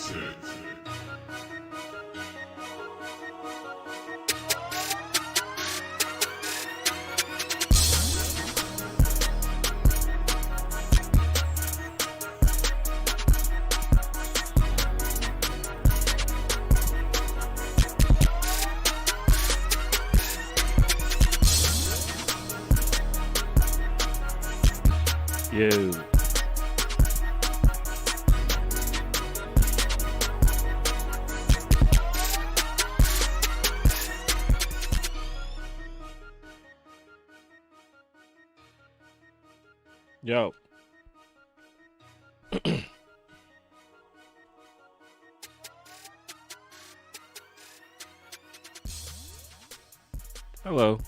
Yo. Yo. Hello.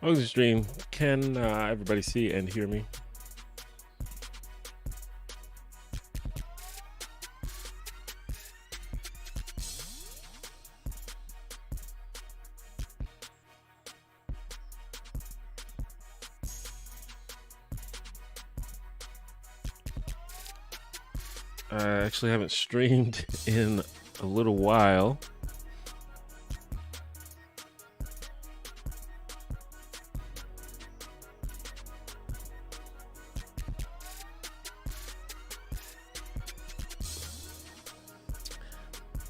Welcome to the stream. Can everybody see and hear me? I actually haven't streamed in a little while.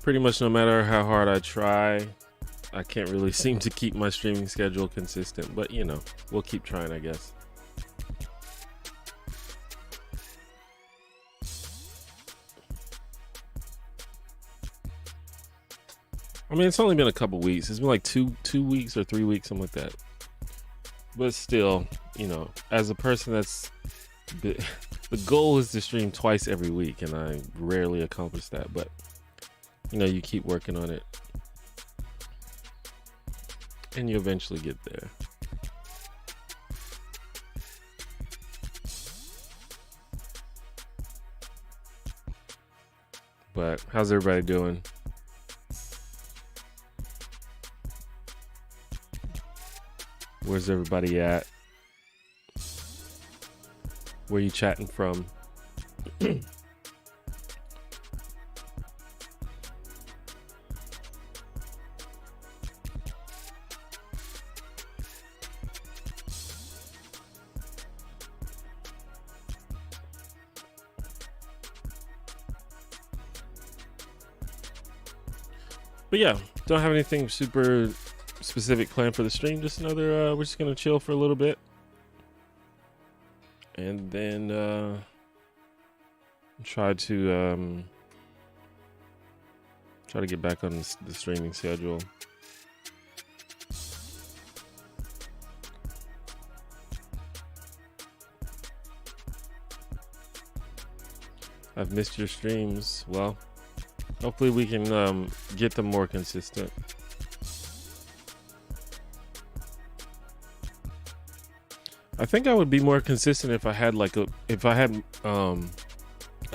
Pretty much no matter how hard I try, I can't really seem to keep my streaming schedule consistent, but you know, we'll keep trying, I guess. I mean, it's only been a couple weeks. It's been like two weeks or 3 weeks, something like that. But still, you know, as a person the goal is to stream twice every week, and I rarely accomplish that, but you know, you keep working on it and you eventually get there. But how's everybody doing? Where's everybody at? Where you chatting from? But yeah, don't have anything super specific planned for the stream. Just another, we're just gonna chill for a little bit, and then try to get back on the streaming schedule. I've missed your streams. Well, hopefully we can get them more consistent. I think I would be more consistent if I had like a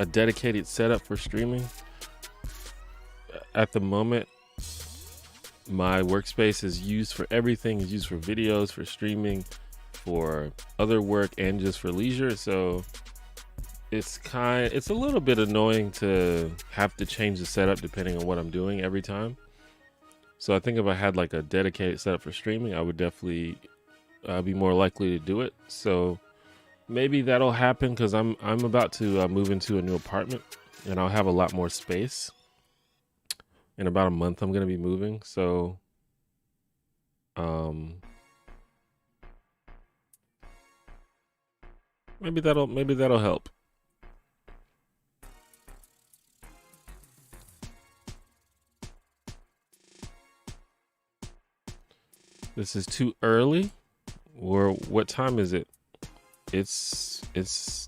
dedicated setup for streaming. At the moment, my workspace is used for everything. It's used for videos, for streaming, for other work, and just for leisure. So it's a little bit annoying to have to change the setup depending on what I'm doing every time. So I think if I had like a dedicated setup for streaming, I would definitely be more likely to do it. So maybe that'll happen because I'm about to move into a new apartment, and I'll have a lot more space. In about a month, I'm gonna be moving. So maybe that'll help. This is too early. Or what time is it? It's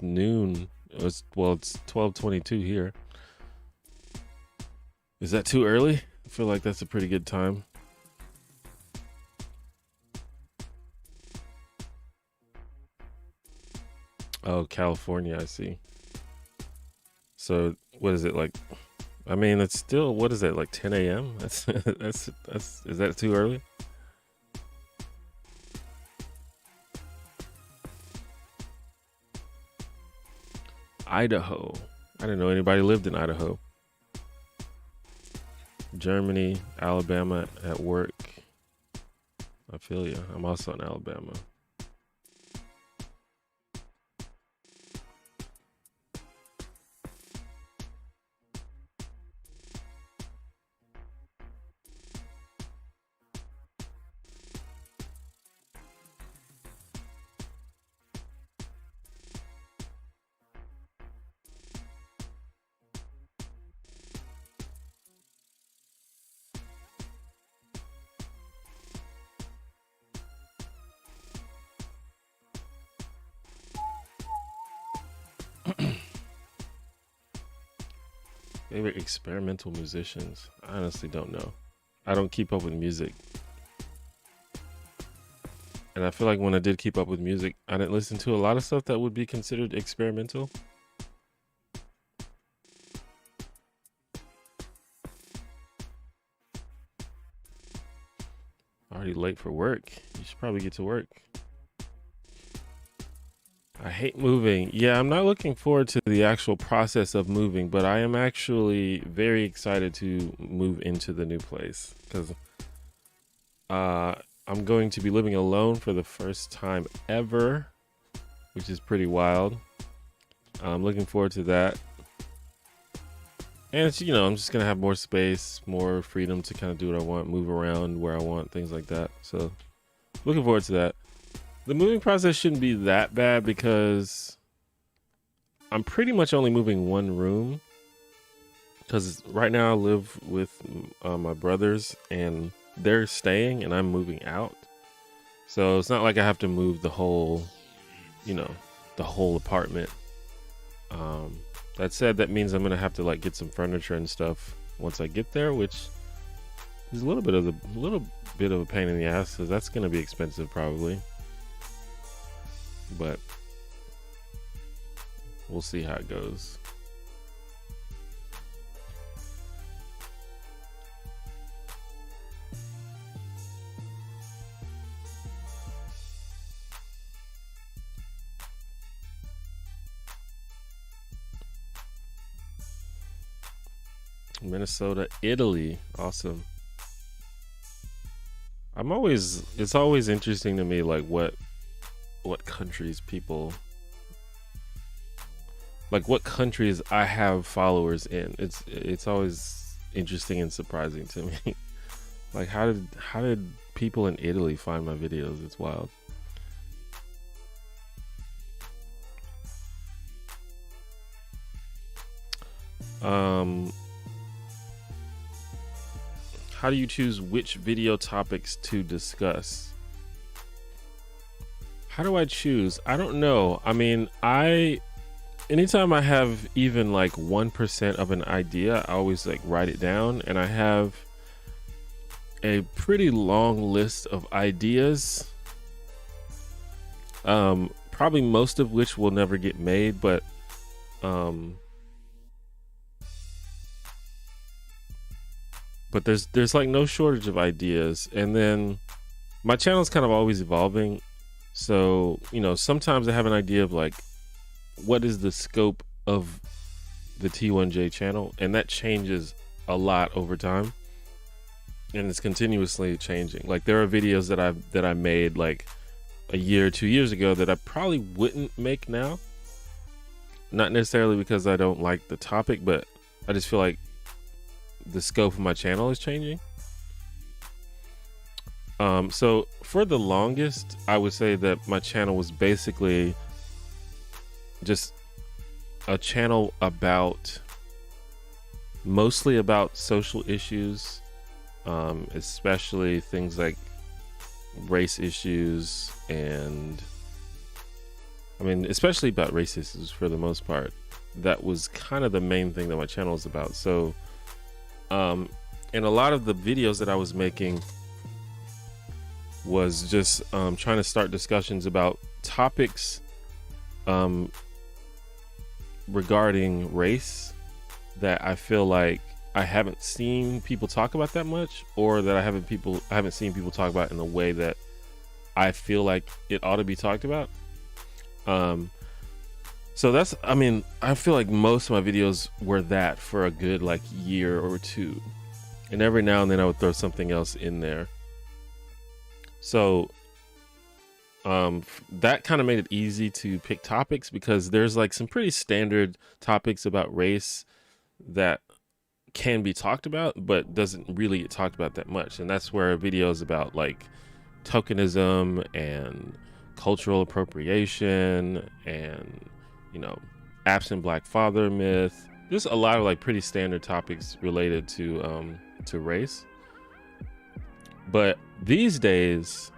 noon. It's 12:22 here. Is that too early? I feel like that's a pretty good time. Oh, California, I see. So what is it like? I mean, it's still, what is that, like 10 a.m.? That's is that too early? Idaho. I didn't know anybody lived in Idaho. Germany, Alabama at work. I feel you. I'm also in Alabama. Favorite experimental musicians? I honestly don't know. I don't keep up with music. And I feel like when I did keep up with music, I didn't listen to a lot of stuff that would be considered experimental. Already late for work. You should probably get to work. I hate moving. Yeah, I'm not looking forward to the actual process of moving, but I am actually very excited to move into the new place because I'm going to be living alone for the first time ever, which is pretty wild. I'm looking forward to that. And it's, you know, I'm just going to have more space, more freedom to kind of do what I want, move around where I want, things like that. So looking forward to that. The moving process shouldn't be that bad because I'm pretty much only moving one room. Because right now I live with my brothers and they're staying and I'm moving out. So it's not like I have to move the whole, you know, the whole apartment. That said, that means I'm going to have to like get some furniture and stuff once I get there, which is a little bit of a pain in the ass because that's going to be expensive probably. But we'll see how it goes. Minnesota, Italy. Awesome. It's always interesting to me like what countries people, like what countries I have followers in. It's always interesting and surprising to me. Like how did people in Italy find my videos? It's wild. How do you choose which video topics to discuss? How do I choose? I don't know. I mean, anytime I have even like 1% of an idea, I always like write it down, and I have a pretty long list of ideas. Probably most of which will never get made, but there's like no shortage of ideas. And then my channel is kind of always evolving. So, you know, sometimes I have an idea of like, what is the scope of the T1J channel? And that changes a lot over time. And it's continuously changing. Like there are videos that I made like a year or 2 years ago that I probably wouldn't make now. Not necessarily because I don't like the topic, but I just feel like the scope of my channel is changing. So for the longest, I would say that my channel was basically just a channel mostly about social issues, especially things like race issues, and I mean, especially about race issues for the most part. That was kind of the main thing that my channel is about. So, and a lot of the videos that I was making was just trying to start discussions about topics regarding race that I feel like I haven't seen people talk about that much, or that I haven't seen people talk about in the way that So that's, I mean, I feel like most of my videos were that for a good like year or two. And every now and then I would throw something else in there. So that kind of made it easy to pick topics, because there's like some pretty standard topics about race that can be talked about, but doesn't really get talked about that much. And that's where videos about like tokenism and cultural appropriation and, you know, absent black father myth, just a lot of like pretty standard topics related to race. But these days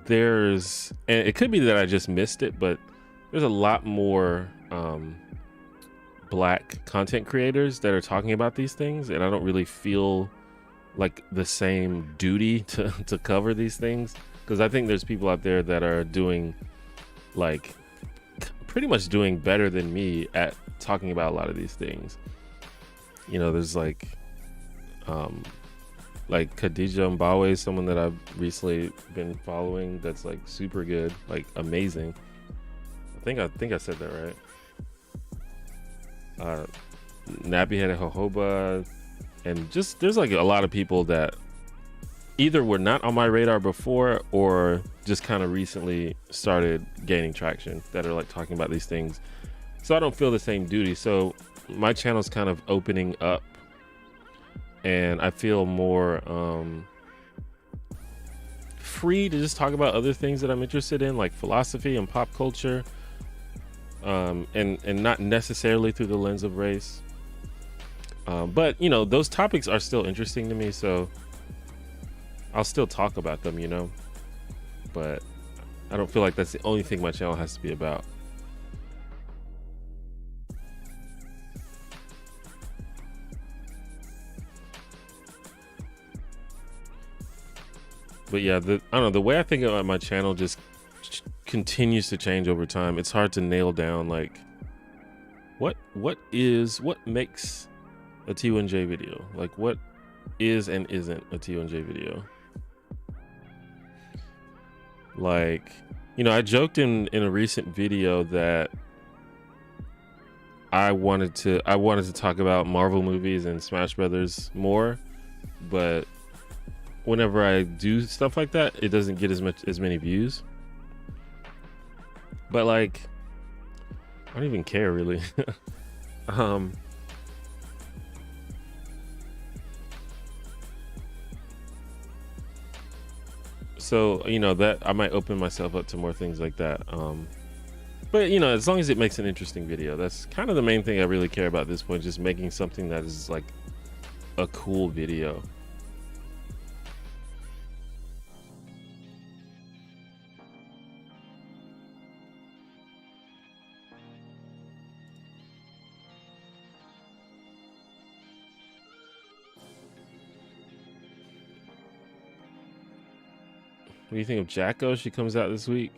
there's, and it could be that I just missed it, but there's a lot more black content creators that are talking about these things, and I don't really feel like the same duty to cover these things, because I think there's people out there that are doing like pretty much doing better than me at talking about a lot of these things. You know, there's like Khadija Mbawe, someone that I've recently been following that's like super good, like amazing. I think I said that right. Nappy Headed Jojoba, and just there's like a lot of people that either were not on my radar before or just kind of recently started gaining traction that are like talking about these things. So I don't feel the same duty. So my channel's kind of opening up, and I feel more free to just talk about other things that I'm interested in, like philosophy and pop culture, and not necessarily through the lens of race. But you know, those topics are still interesting to me, so I'll still talk about them, you know, but I don't feel like that's the only thing my channel has to be about. But yeah, I don't know, the way I think about my channel just continues to change over time. It's hard to nail down like what makes a T1J video, like what is and isn't a T1J video. Like, you know, I joked in a recent video that I wanted to talk about Marvel movies and Smash Brothers more, but whenever I do stuff like that, it doesn't get as many views. But like, I don't even care really. So, you know, that I might open myself up to more things like that. But you know, as long as it makes an interesting video, that's kind of the main thing I really care about at this point, just making something that is like a cool video. What do you think of Jacko? She comes out this week.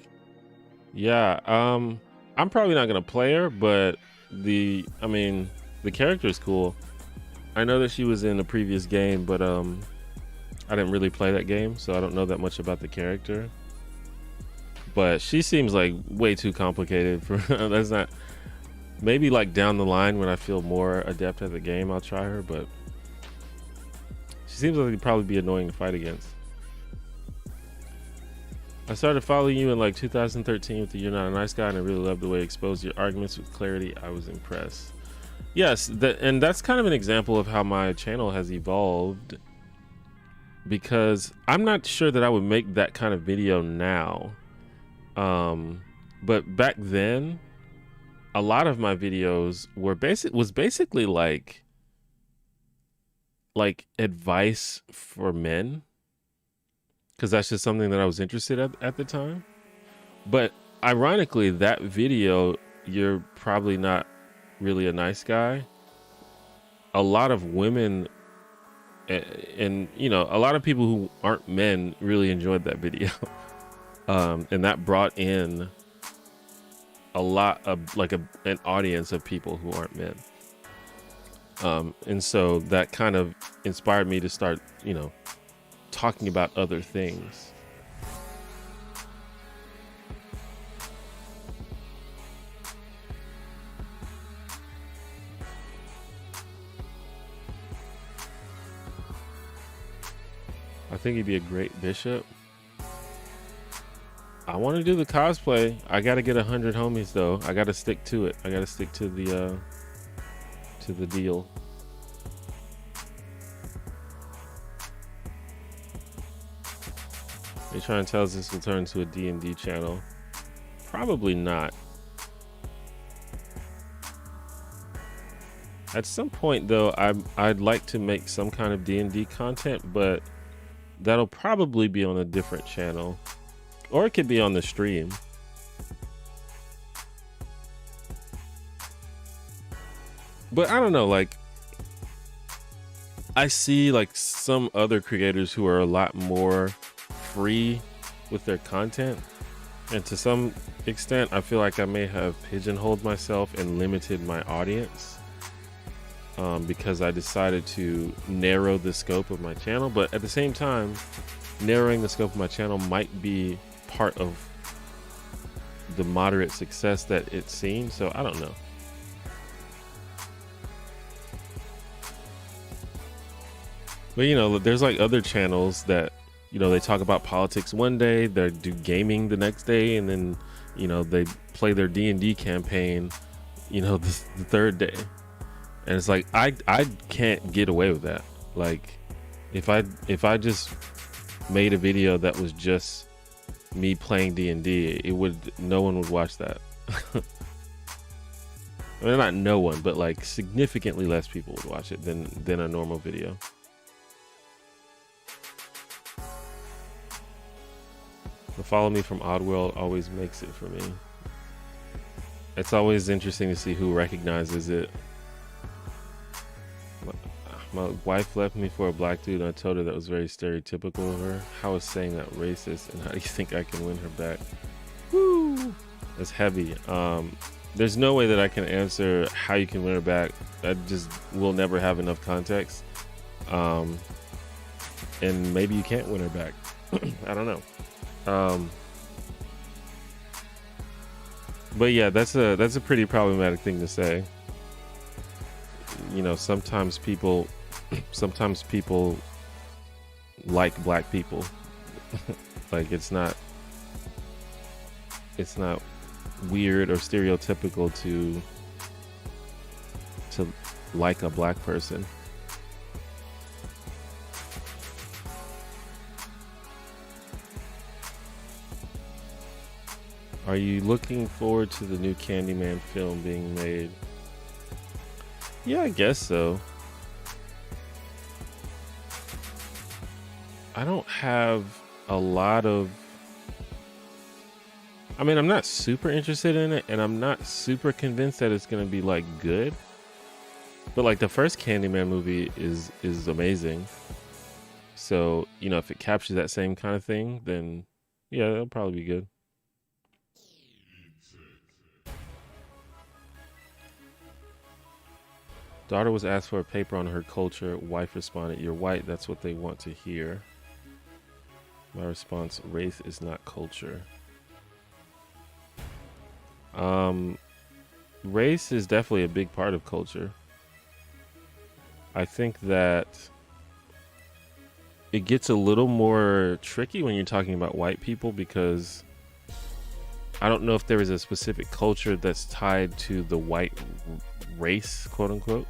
Yeah, I'm probably not gonna play her, but the character is cool. I know that she was in a previous game, but I didn't really play that game, so I don't know that much about the character. But she seems like way too complicated for that's not. Maybe like down the line when I feel more adept at the game, I'll try her, but she seems like it'd probably be annoying to fight against. I started following you in like 2013 with the You're Not a Nice Guy, and I really loved the way you exposed your arguments with clarity. I was impressed. Yes, and that's kind of an example of how my channel has evolved, because I'm not sure that I would make that kind of video now. But back then, a lot of my videos were basically like advice for men, because that's just something that I was interested in at the time. But ironically, that video, You're Probably Not Really a Nice Guy, a lot of women and you know, a lot of people who aren't men really enjoyed that video. And that brought in a lot of like an audience of people who aren't men. And so that kind of inspired me to start, you know, talking about other things. I think he'd be a great bishop. I want to do the cosplay. I got to get 100 homies though. I got to stick to it. I got to stick to the deal. They're trying to tell us this will turn to a D&D channel. Probably not. At some point though, I'd like to make some kind of D&D content, but that'll probably be on a different channel, or it could be on the stream. But I don't know, like I see like some other creators who are a lot more free with their content, and to some extent I feel like I may have pigeonholed myself and limited my audience because I decided to narrow the scope of my channel. But at the same time, narrowing the scope of my channel might be part of the moderate success that it's seen, so I don't know. But you know, there's like other channels that, you know, they talk about politics one day, they do gaming the next day, and then, you know, they play their D&D campaign, you know, the third day. And it's like I can't get away with that. Like if I just made a video that was just me playing D&D, no one would watch that. Well, not no one, but like significantly less people would watch it than a normal video. The follow me from Oddworld always makes it for me. It's always interesting to see who recognizes it. My wife left me for a black dude, and I told her that was very stereotypical of her. How is saying that racist, and how do you think I can win her back? Woo! That's heavy. There's no way that I can answer how you can win her back. I just will never have enough context. And maybe you can't win her back. I don't know. But yeah, that's a pretty problematic thing to say. You know, sometimes people like black people. Like it's not weird or stereotypical to like a black person. Are you looking forward to the new Candyman film being made? Yeah, I guess so. I don't have a lot of... I mean, I'm not super interested in it, and I'm not super convinced that it's going to be, like, good. But, like, the first Candyman movie is amazing. So, you know, if it captures that same kind of thing, then, yeah, it'll probably be good. Daughter was asked for a paper on her culture. Wife responded, "You're white, that's what they want to hear." My response, race is not culture. Race is definitely a big part of culture. I think that it gets a little more tricky when you're talking about white people, because I don't know if there is a specific culture that's tied to the white race, quote unquote.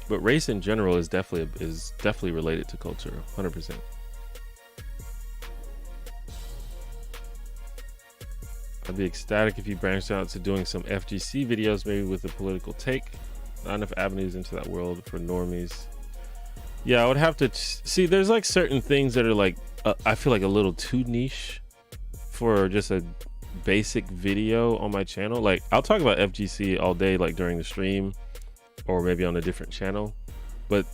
But race in general is definitely related to culture, 100%. I'd be ecstatic if you branched out to doing some FGC videos, maybe with a political take. Not enough avenues into that world for normies. Yeah, I would have to see. There's like certain things that are like I feel like a little too niche for just a basic video on my channel. Like I'll talk about FGC all day, like during the stream, or maybe on a different channel, but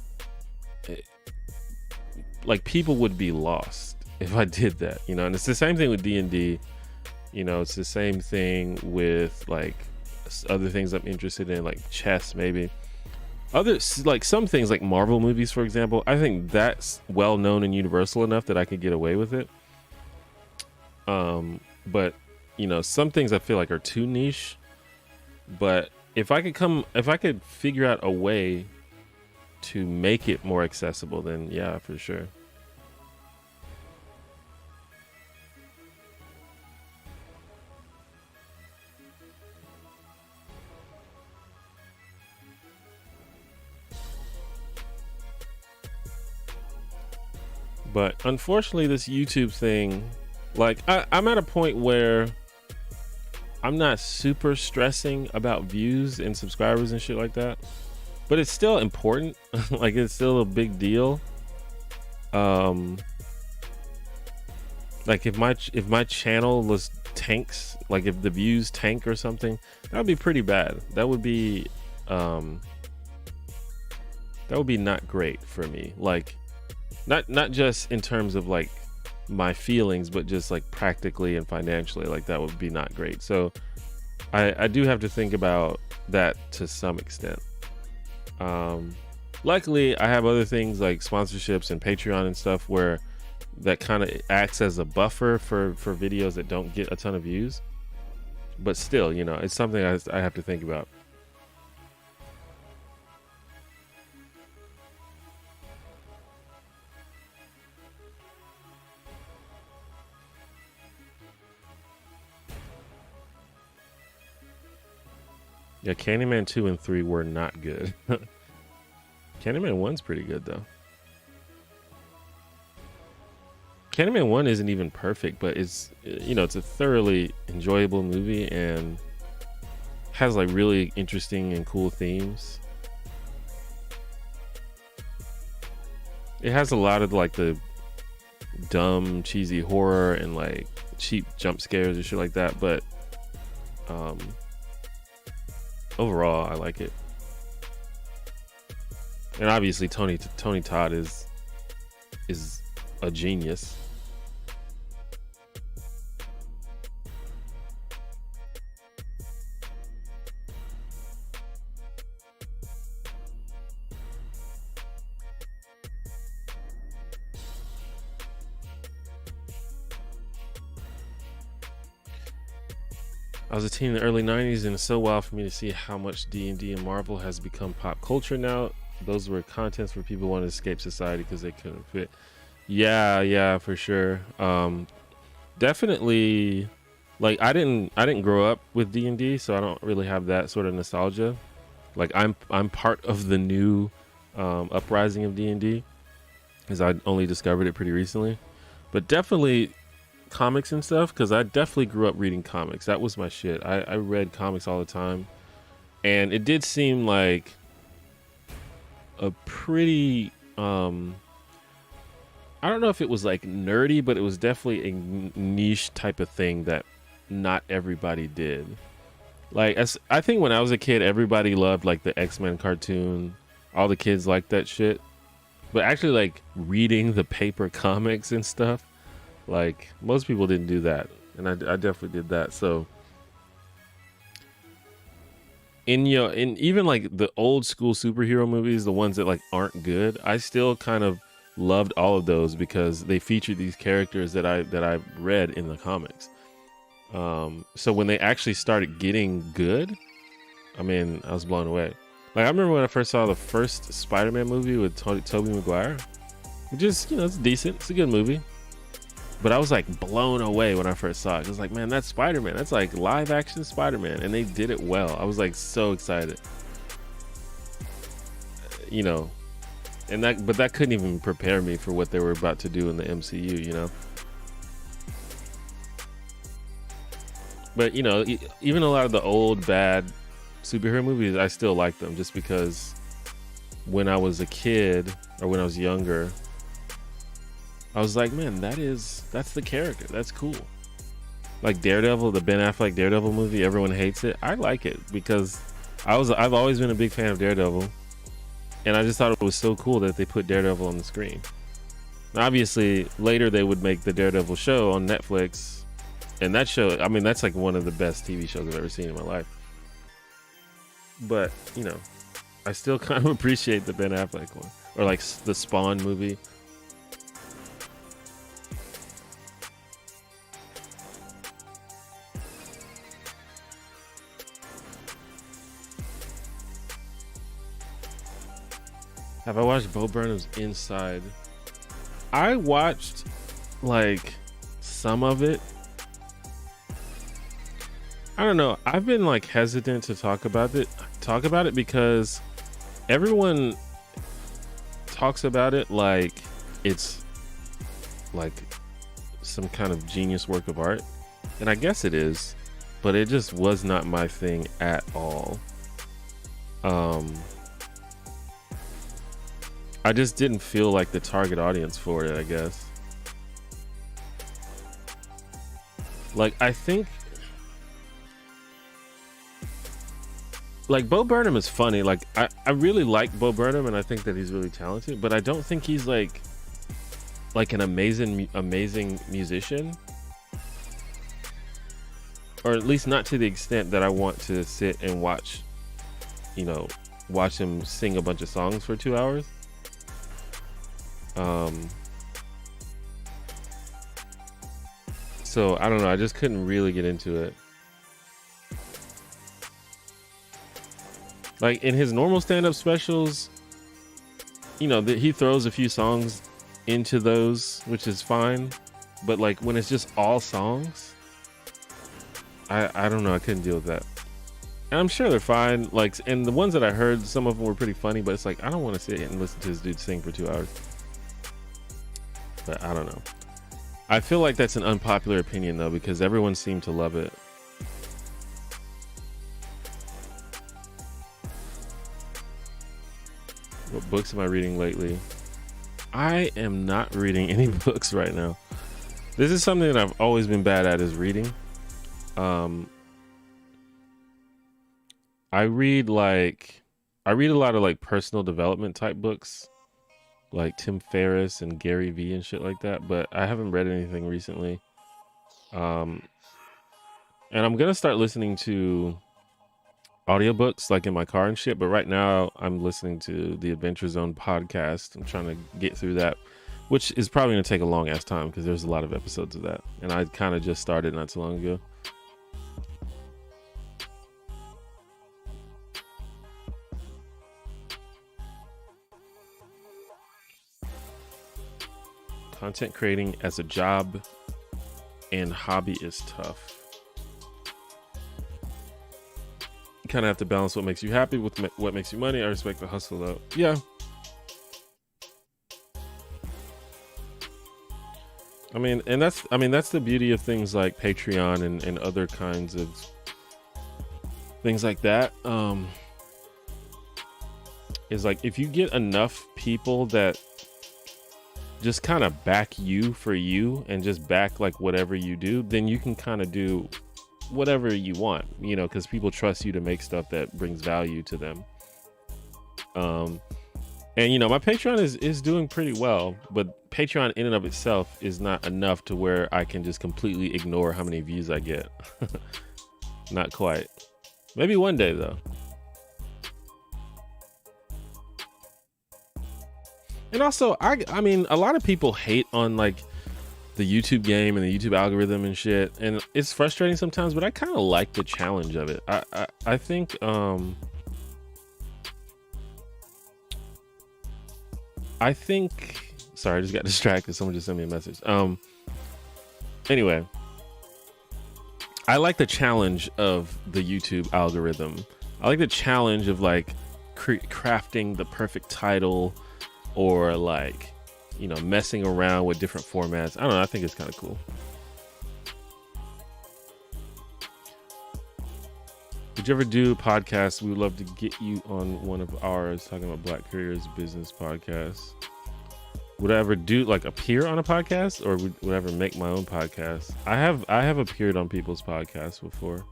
like people would be lost if I did that, you know. And it's the same thing with D&D, you know. It's the same thing with like other things I'm interested in, like chess, maybe. Others, like some things like Marvel movies, for example, I think that's well known and universal enough that I could get away with it. But you know, some things I feel like are too niche. But if I could figure out a way to make it more accessible, then yeah, for sure. But unfortunately, this YouTube thing, like I'm at a point where I'm not super stressing about views and subscribers and shit like that, but it's still important. Like it's still a big deal. Like if my channel was tanks, like if the views tank or something, that would be pretty bad. That would be not great for me. Like not just in terms of like my feelings, but just like practically and financially, like that would be not great. So I do have to think about that to some extent. Luckily I have other things like sponsorships and Patreon and stuff where that kind of acts as a buffer for videos that don't get a ton of views, but still, you know, it's something I have to think about. Yeah, Candyman 2 and 3 were not good. Candyman 1's pretty good though. Candyman 1 isn't even perfect, but it's, you know, it's a thoroughly enjoyable movie and has like really interesting and cool themes. It has a lot of like the dumb, cheesy horror and like cheap jump scares and shit like that, but overall I like it. And obviously Tony Todd is a genius. I was a teen in the early 90s and it's so wild for me to see how much D&D and Marvel has become pop culture now. Those were contents where people wanted to escape society because they couldn't fit. Yeah, for sure. Definitely, like I didn't grow up with D&D, so I don't really have that sort of nostalgia. Like I'm part of the new uprising of D&D because I only discovered it pretty recently. But definitely comics and stuff, because I definitely grew up reading comics. That was my shit. I read comics all the time, and it did seem like a pretty I don't know if it was like nerdy, but it was definitely a niche type of thing that not everybody did. Like I think when I was a kid, everybody loved like the X-Men cartoon. All the kids liked that shit, but actually like reading the paper comics and stuff, like most people didn't do that, and I definitely did that. So in even like the old school superhero movies, the ones that like aren't good, I still kind of loved all of those because they featured these characters that I read in the comics. So when they actually started getting good, I mean, I was blown away. Like I remember when I first saw the first Spider-Man movie with Tobey Maguire, which is, you know, it's decent, it's a good movie. But I was like blown away when I first saw it. I was like, man, that's Spider-Man. That's like live action Spider-Man. And they did it well. I was like so excited. You know, but that couldn't even prepare me for what they were about to do in the MCU, you know? But, you know, even a lot of the old bad superhero movies, I still like them just because when I was a kid or when I was younger, I was like, man, that's the character. That's cool. Like Daredevil, the Ben Affleck Daredevil movie, everyone hates it. I like it because I've always been a big fan of Daredevil, and I just thought it was so cool that they put Daredevil on the screen. Now, obviously, later they would make the Daredevil show on Netflix, and that show, I mean, that's like one of the best TV shows I've ever seen in my life. But, you know, I still kind of appreciate the Ben Affleck one, or like the Spawn movie. Have I watched Bo Burnham's Inside? I watched like some of it. I don't know. I've been like hesitant to talk about it because everyone talks about it like it's like some kind of genius work of art, and I guess it is, but it just was not my thing at all. I just didn't feel like the target audience for it, I guess. Like, I think like Bo Burnham is funny. Like I really like Bo Burnham, and I think that he's really talented, but I don't think he's like an amazing musician, or at least not to the extent that I want to sit and watch him sing a bunch of songs for 2 hours. So I don't know, I just couldn't really get into it. Like in his normal stand-up specials, he throws a few songs into those, which is fine, but like when it's just all songs, I don't know, I couldn't deal with that. And I'm sure they're fine, like, and the ones that I heard, some of them were pretty funny, but it's like I don't want to sit and listen to this dude sing for 2 hours. But I don't know, I feel like that's an unpopular opinion though, because everyone seemed to love it. What books am I reading lately? I am not reading any books right now. This is something that I've always been bad at, is reading. I read a lot of like personal development type books, like Tim Ferriss and Gary Vee and shit like that, but I haven't read anything recently. And I'm gonna start listening to audiobooks like in my car and shit, but right now I'm listening to the Adventure Zone podcast. I'm trying to get through that, which is probably gonna take a long ass time because there's a lot of episodes of that, and I kind of just started not too long ago. Content creating as a job and hobby is tough. You kind of have to balance what makes you happy with what makes you money. I respect the hustle though. Yeah. I mean that's the beauty of things like Patreon and other kinds of things like that. Is like if you get enough people that just kind of back you for you and just back like whatever you do, then you can kind of do whatever you want, because people trust you to make stuff that brings value to them. And my Patreon is doing pretty well, but Patreon in and of itself is not enough to where I can just completely ignore how many views I get. Not quite. Maybe one day though. And also, I mean, a lot of people hate on like the YouTube game and the YouTube algorithm and shit, and it's frustrating sometimes, but I kind of like the challenge of it. I think sorry, I just got distracted. Someone just sent me a message. Anyway, I like the challenge of the YouTube algorithm. I like the challenge of like crafting the perfect title, or like, messing around with different formats. I don't know, I think it's kind of cool. Would you ever do podcasts? We would love to get you on one of ours, talking about Black Careers Business Podcasts. Would I ever do like appear on a podcast, or would I ever make my own podcast? I have appeared on people's podcasts before.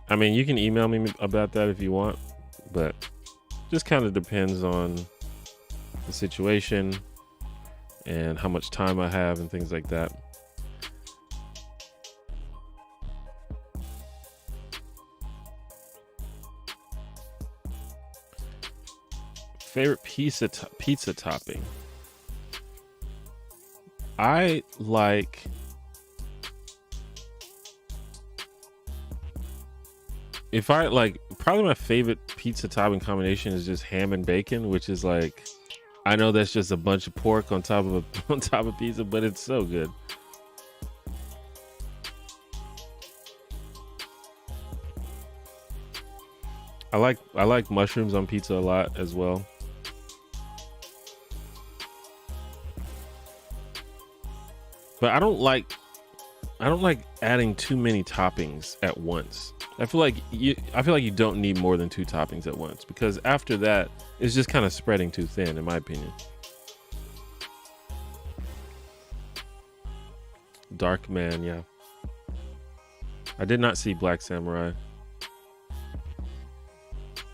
I mean, you can email me about that if you want, but just kind of depends on the situation and how much time I have and things like that. Favorite pizza topping? I like probably my favorite pizza topping combination is just ham and bacon, which is like, I know that's just a bunch of pork on top of pizza, but it's so good. I like mushrooms on pizza a lot as well. But I don't like adding too many toppings at once. I feel like you don't need more than 2 toppings at once, because after that it's just kind of spreading too thin, in my opinion. Dark Man, yeah. I did not see Black Samurai.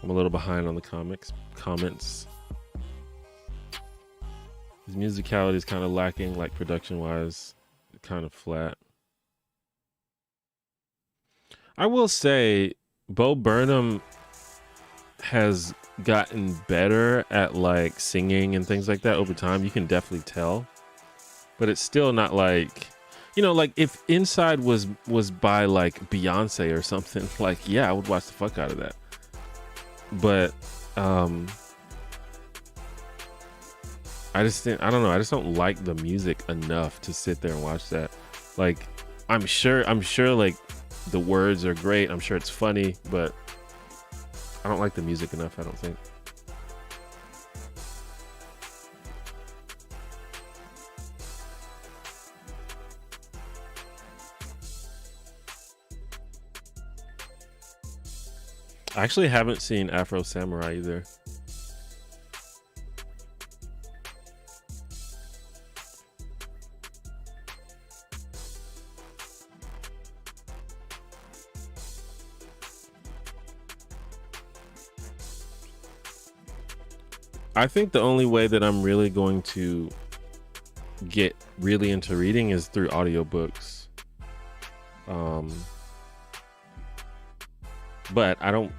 I'm a little behind on the comments. His musicality is kind of lacking, like production-wise, kind of flat. I will say Bo Burnham has gotten better at like singing and things like that over time. You can definitely tell, but it's still not like, you know, like if Inside was by like Beyonce or something, like, yeah, I would watch the fuck out of that. But I don't know. I just don't like the music enough to sit there and watch that. Like, I'm sure like the words are great. I'm sure it's funny, but I don't like the music enough, I don't think. I actually haven't seen Afro Samurai either. I think the only way that I'm really going to get really into reading is through audiobooks. But I don't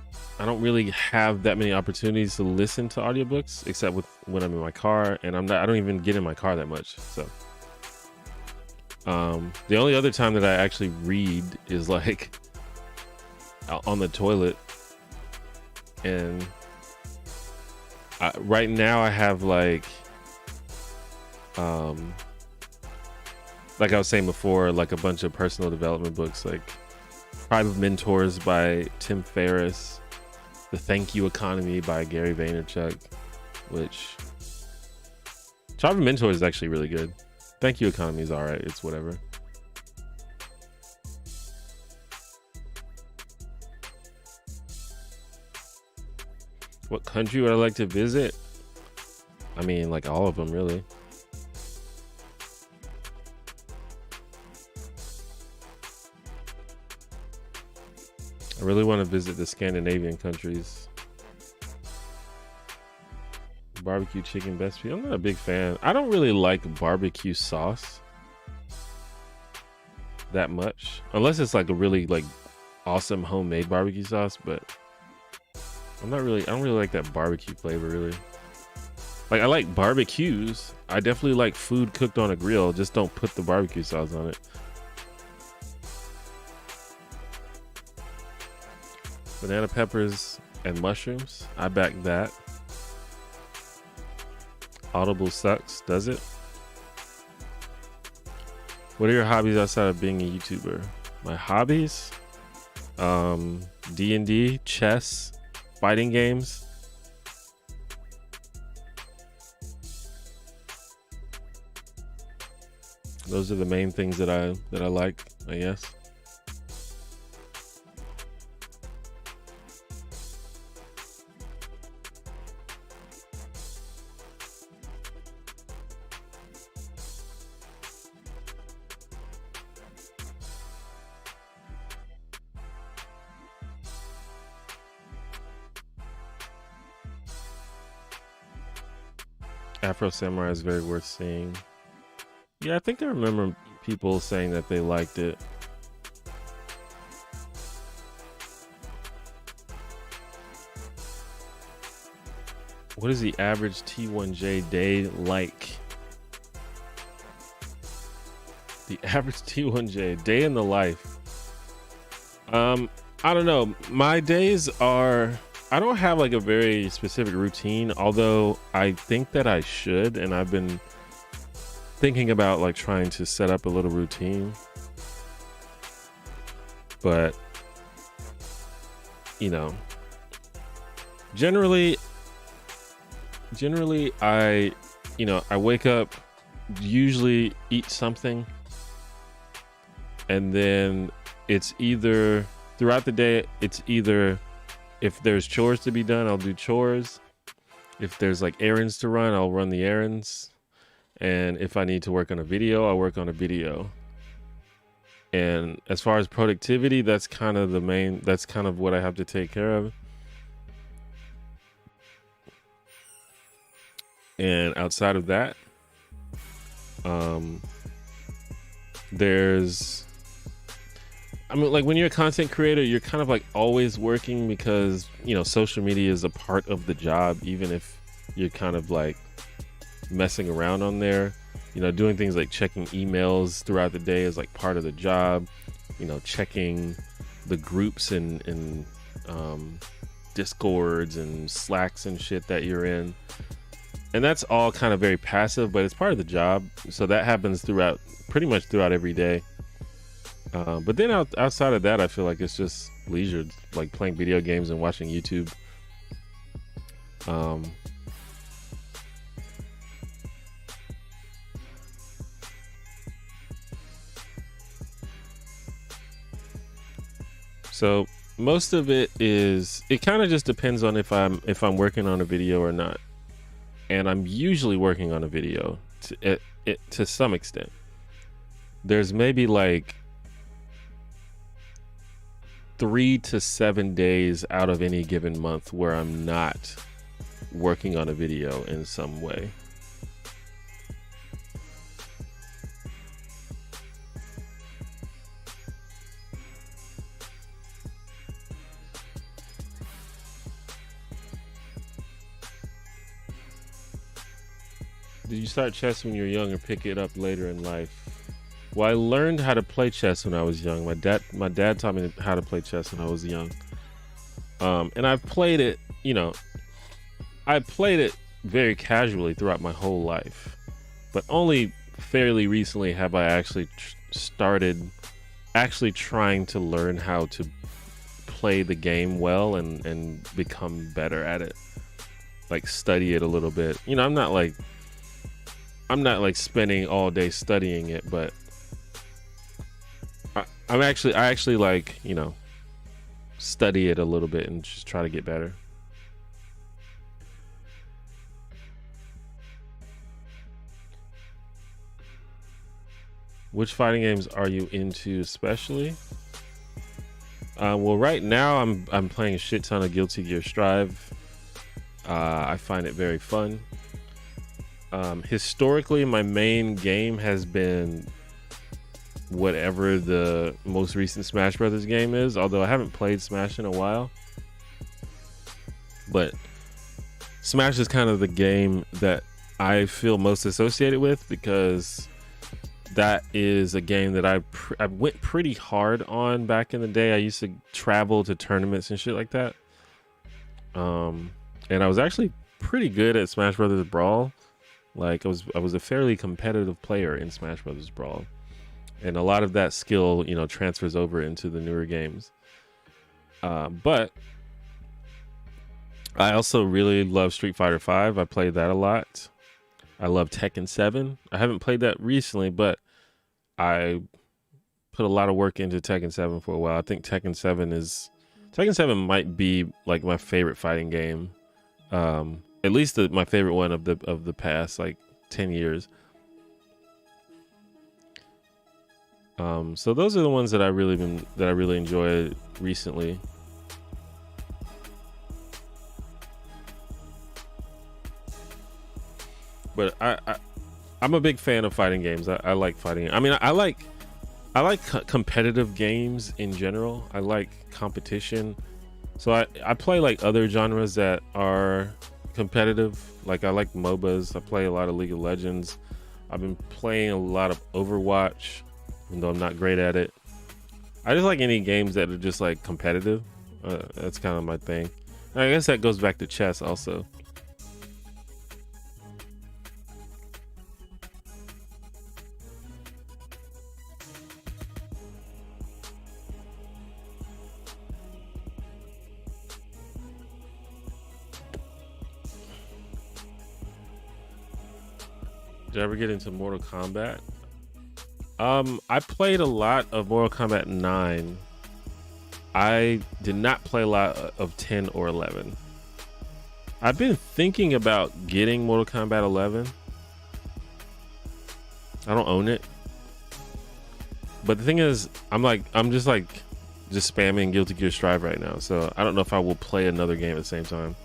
really have that many opportunities to listen to audiobooks, except when I'm in my car, and I don't even get in my car that much. So the only other time that I actually read is like on the toilet. And right now I have like I was saying before, like a bunch of personal development books, like Private Mentors by Tim Ferriss, The Thank You Economy by Gary Vaynerchuk, which Private Mentors is actually really good. Thank You Economy is all right. It's whatever. What country would I like to visit? I mean, like all of them, really. I really want to visit the Scandinavian countries. Barbecue chicken best food. I'm not a big fan. I don't really like barbecue sauce that much, unless it's like a really like awesome homemade barbecue sauce. But I don't really like that barbecue flavor, really. Like, I like barbecues. I definitely like food cooked on a grill. Just don't put the barbecue sauce on it. Banana peppers and mushrooms. I back that. Audible sucks, does it? What are your hobbies outside of being a YouTuber? My hobbies? D&D, chess, fighting games. Those are the main things that I like, I guess. Afro Samurai is very worth seeing. Yeah, I think I remember people saying that they liked it. What is the average T1J day like? The average T1J day in the life. I don't know. My days are, I don't have like a very specific routine, although I think that I should, and I've been thinking about like trying to set up a little routine. But you know, Generally, I wake up, usually eat something, and then it's either throughout the day, it's either if there's chores to be done, I'll do chores. If there's like errands to run, I'll run the errands. And if I need to work on a video, I'll work on a video. And as far as productivity, that's kind of what I have to take care of. And outside of that, like when you're a content creator, you're kind of like always working because, social media is a part of the job, even if you're kind of like messing around on there. Doing things like checking emails throughout the day is like part of the job. Checking the groups and Discords and Slacks and shit that you're in. And that's all kind of very passive, but it's part of the job. So that happens pretty much throughout every day. But then outside of that, I feel like it's just leisure, like playing video games and watching YouTube. So most of it kind of just depends on if I'm working on a video or not. And I'm usually working on a video to some extent. There's maybe like 3 to 7 days out of any given month where I'm not working on a video in some way. Did you start chess when you were young or pick it up later in life? Well, I learned how to play chess when I was young. My dad taught me how to play chess when I was young. And I've played it, I played it very casually throughout my whole life. But only fairly recently have I actually started trying to learn how to play the game well and become better at it. Like study it a little bit. I'm not like spending all day studying it, but I actually like, study it a little bit and just try to get better. Which fighting games are you into especially? Well, right now I'm playing a shit ton of Guilty Gear Strive. I find it very fun. Historically, my main game has been whatever the most recent Smash Brothers game is, although I haven't played Smash in a while. But Smash is kind of the game that I feel most associated with because that is a game that I went pretty hard on back in the day. I used to travel to tournaments and shit like that. And I was actually pretty good at Smash Brothers Brawl. Like I was a fairly competitive player in Smash Brothers Brawl. And a lot of that skill, transfers over into the newer games. But I also really love Street Fighter V. I played that a lot. I love Tekken 7. I haven't played that recently, but I put a lot of work into Tekken 7 for a while. I think Tekken 7 might be like my favorite fighting game. At least my favorite one of the past like 10 years. So those are the ones that I really enjoyed recently. But I'm a big fan of fighting games. I like fighting. I mean, I like competitive games in general. I like competition. So I play like other genres that are competitive. Like I like MOBAs. I play a lot of League of Legends. I've been playing a lot of Overwatch, even though I'm not great at it. I just like any games that are just like competitive. That's kind of my thing. And I guess that goes back to chess also. Did I ever get into Mortal Kombat? I played a lot of Mortal Kombat 9. I did not play a lot of 10 or 11. I've been thinking about getting Mortal Kombat 11. I don't own it. But the thing is, I'm just spamming Guilty Gear Strive right now. So I don't know if I will play another game at the same time.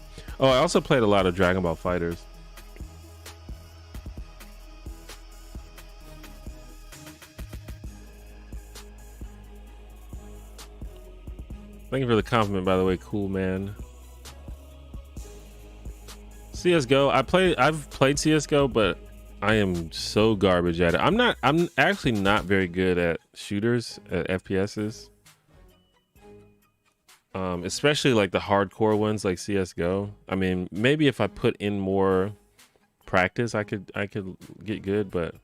Oh, I also played a lot of Dragon Ball FighterZ. Thank you for the compliment, by the way, cool man. CS:GO, I've played CS:GO, but I am so garbage at it. I'm actually not very good at shooters, at FPSs. Especially like the hardcore ones like CS:GO. I mean, maybe if I put in more practice, I could get good, but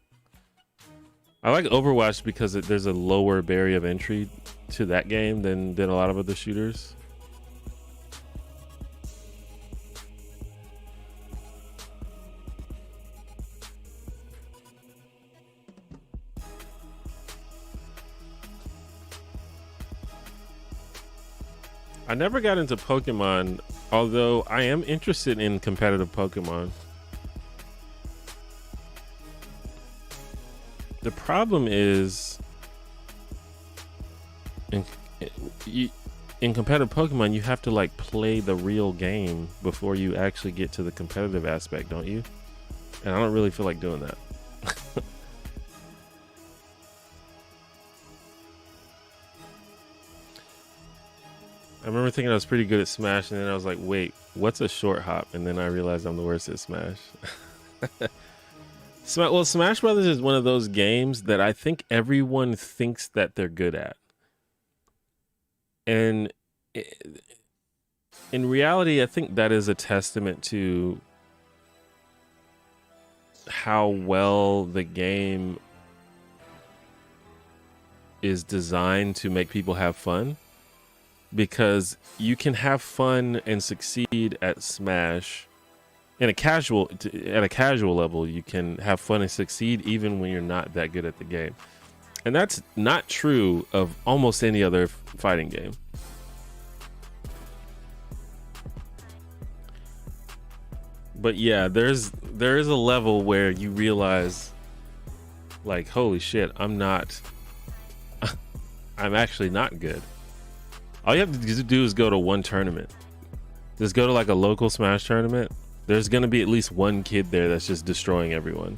I like Overwatch because there's a lower barrier of entry to that game than a lot of other shooters. I never got into Pokemon, although I am interested in competitive Pokemon. The problem is, in competitive Pokemon, you have to like play the real game before you actually get to the competitive aspect, don't you? And I don't really feel like doing that. I remember thinking I was pretty good at Smash, and then I was like, wait, what's a short hop? And then I realized I'm the worst at Smash. Well, Smash Brothers is one of those games that I think everyone thinks that they're good at. And in reality, I think that is a testament to how well the game is designed to make people have fun. Because you can have fun and succeed at Smash at a casual level. You can have fun and succeed even when you're not that good at the game, and that's not true of almost any other fighting game. But yeah, there is a level where you realize, like, holy shit, I'm actually not good. All you have to do is go to one tournament. Just go to like a local Smash tournament. There's going to be at least one kid there that's just destroying everyone.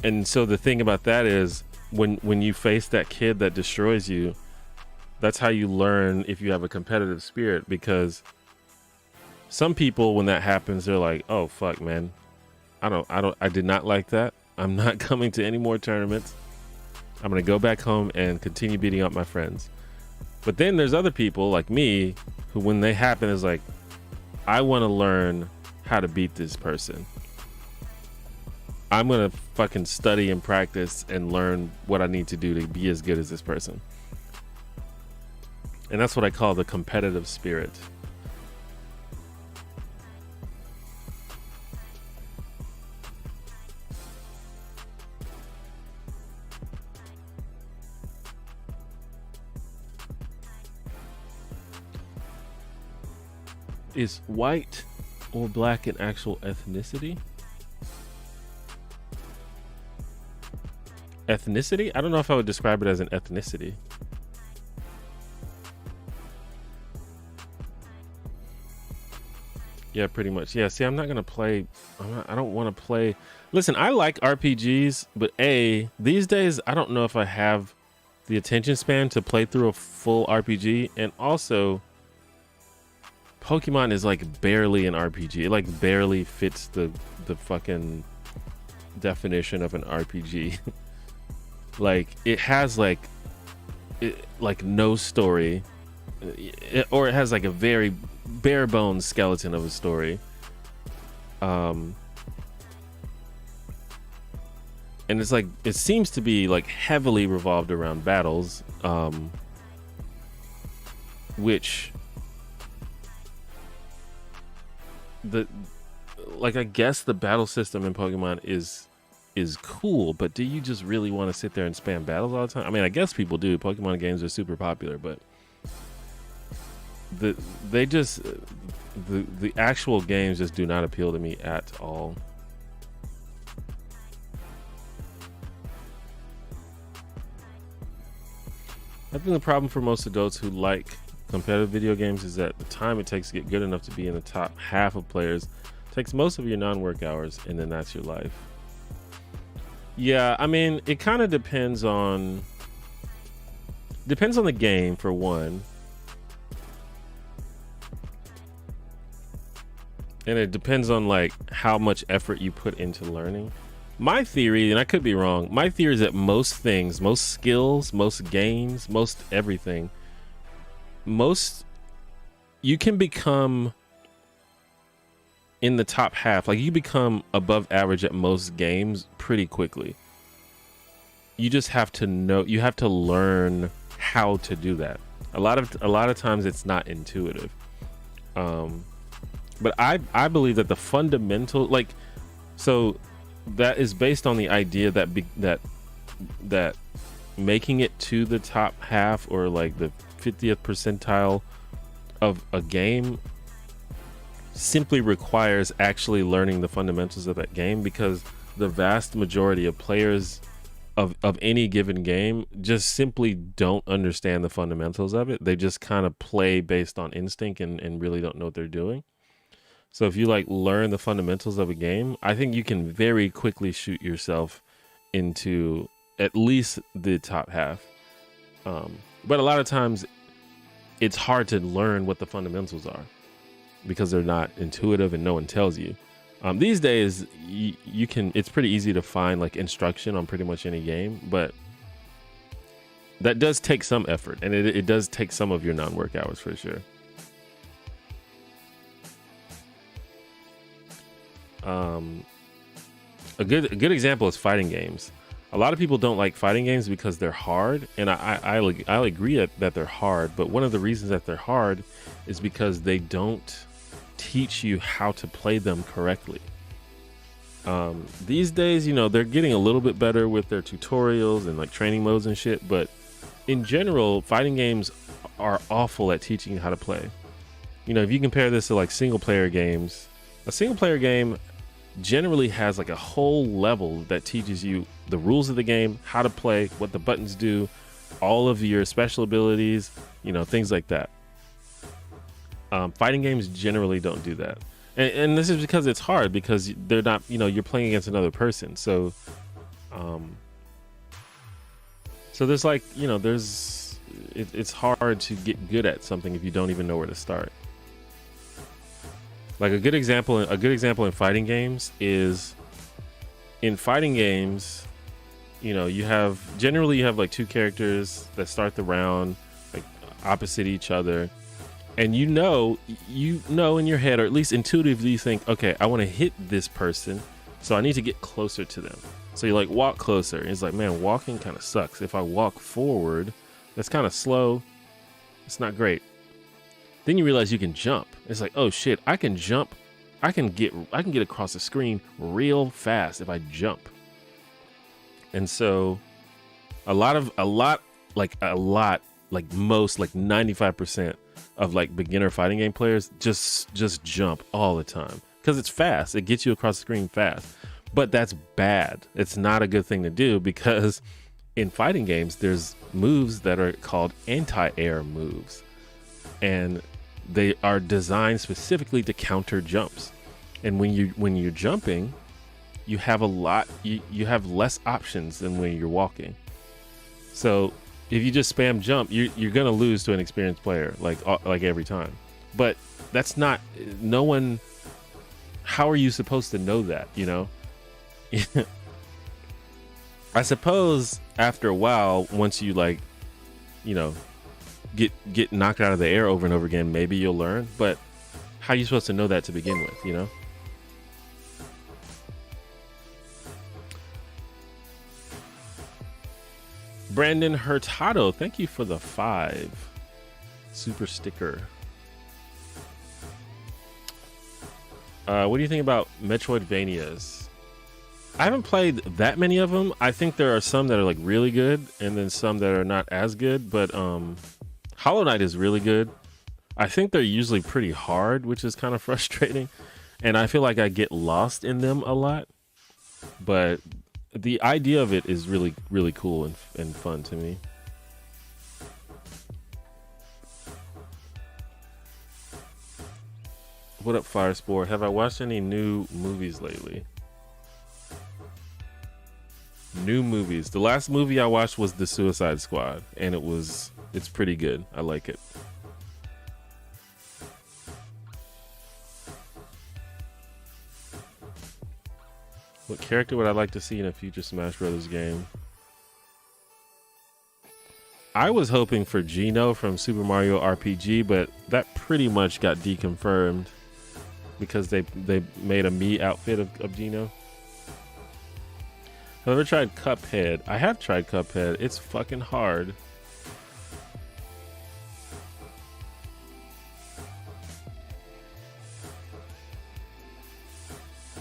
And so the thing about that is when you face that kid that destroys you, that's how you learn if you have a competitive spirit, because some people, when that happens, they're like, oh fuck, man. I did not like that. I'm not coming to any more tournaments. I'm going to go back home and continue beating up my friends. But then there's other people like me who, when they happen, is like, I want to learn how to beat this person. I'm going to fucking study and practice and learn what I need to do to be as good as this person. And that's what I call the competitive spirit. Is white or black an actual ethnicity? Ethnicity? I don't know if I would describe it as an ethnicity. Yeah, pretty much. Yeah, see, I'm not gonna play. I don't want to play. Listen, I like RPGs, but these days I don't know if I have the attention span to play through a full RPG, and also Pokemon is like barely an RPG. It like barely fits the fucking definition of an RPG. Like it has like no story, or it has like a very bare bones skeleton of a story. And it's like, it seems to be like heavily revolved around battles, which like, I guess the battle system in Pokemon is cool, but do you just really want to sit there and spam battles all the time? I mean, I guess people do. Pokemon games are super popular, but the actual games just do not appeal to me at all. I think the problem for most adults who like competitive video games is that the time it takes to get good enough to be in the top half of players takes most of your non-work hours, and then that's your life. Yeah, I mean, it kind of depends on the game, for one. And it depends on like how much effort you put into learning. My theory, and I could be wrong, my theory is that most things, most skills, most games, most everything, you can become in the top half. Like, you become above average at most games pretty quickly. You just have to know, you have to learn how to do that. A lot of times it's not intuitive. But I believe that the fundamental, like, so that is based on the idea that making it to the top half, or like the 50th percentile of a game, simply requires actually learning the fundamentals of that game, because the vast majority of players of any given game just simply don't understand the fundamentals of it. They just kind of play based on instinct and really don't know what they're doing. So if you like learn the fundamentals of a game, I think you can very quickly shoot yourself into at least the top half. But a lot of times it's hard to learn what the fundamentals are because they're not intuitive and no one tells you. These days, you can, it's pretty easy to find like instruction on pretty much any game, but that does take some effort, and it does take some of your non-work hours for sure. A good example is fighting games. A lot of people don't like fighting games because they're hard, and I agree that they're hard, but one of the reasons that they're hard is because they don't teach you how to play them correctly. These days, you know, they're getting a little bit better with their tutorials and like training modes and shit, but in general, fighting games are awful at teaching you how to play. You know, if you compare this to like single player games, a single player game generally has like a whole level that teaches you the rules of the game, how to play, what the buttons do, all of your special abilities, you know, things like that. Fighting games generally don't do that. And this is because it's hard, because they're not, you know, you're playing against another person. So, so there's like, you know, it's hard to get good at something if you don't even know where to start. Like a good example in fighting games is, in fighting games, you know, you have like two characters that start the round like opposite each other, and you know in your head, or at least intuitively, you think, okay, I want to hit this person, so I need to get closer to them. So you like walk closer, and it's like, man, walking kind of sucks. If I walk forward, that's kind of slow. It's not great. Then you realize you can jump. It's like, oh shit, I can jump. I can get across the screen real fast if I jump. And so like most, like 95% of like beginner fighting game players just jump all the time because it's fast. It gets you across the screen fast. But that's bad. It's not a good thing to do, because in fighting games, there's moves that are called anti-air moves, and they are designed specifically to counter jumps. And when you're jumping, you have you have less options than when you're walking. So if you just spam jump, you're gonna lose to an experienced player like every time. But that's not, no one. How are you supposed to know that? You know. I suppose after a while, once you like, you know, get knocked out of the air over and over again, maybe you'll learn. But how are you supposed to know that to begin with, you know? Brandon Hurtado, thank you for the 5 super sticker. What do you think about Metroidvanias? I haven't played that many of them. I think there are some that are like really good, and then some that are not as good. But Hollow Knight is really good. I think they're usually pretty hard, which is kind of frustrating, and I feel like I get lost in them a lot. But the idea of it is really, really cool and fun to me. What up, Firesport? Have I watched any new movies lately? New movies. The last movie I watched was The Suicide Squad, and it's pretty good. I like it. What character would I like to see in a future Smash Brothers game? I was hoping for Geno from Super Mario RPG, but that pretty much got deconfirmed because they made a Mii outfit of Geno. Have I ever tried Cuphead? I have tried Cuphead. It's fucking hard.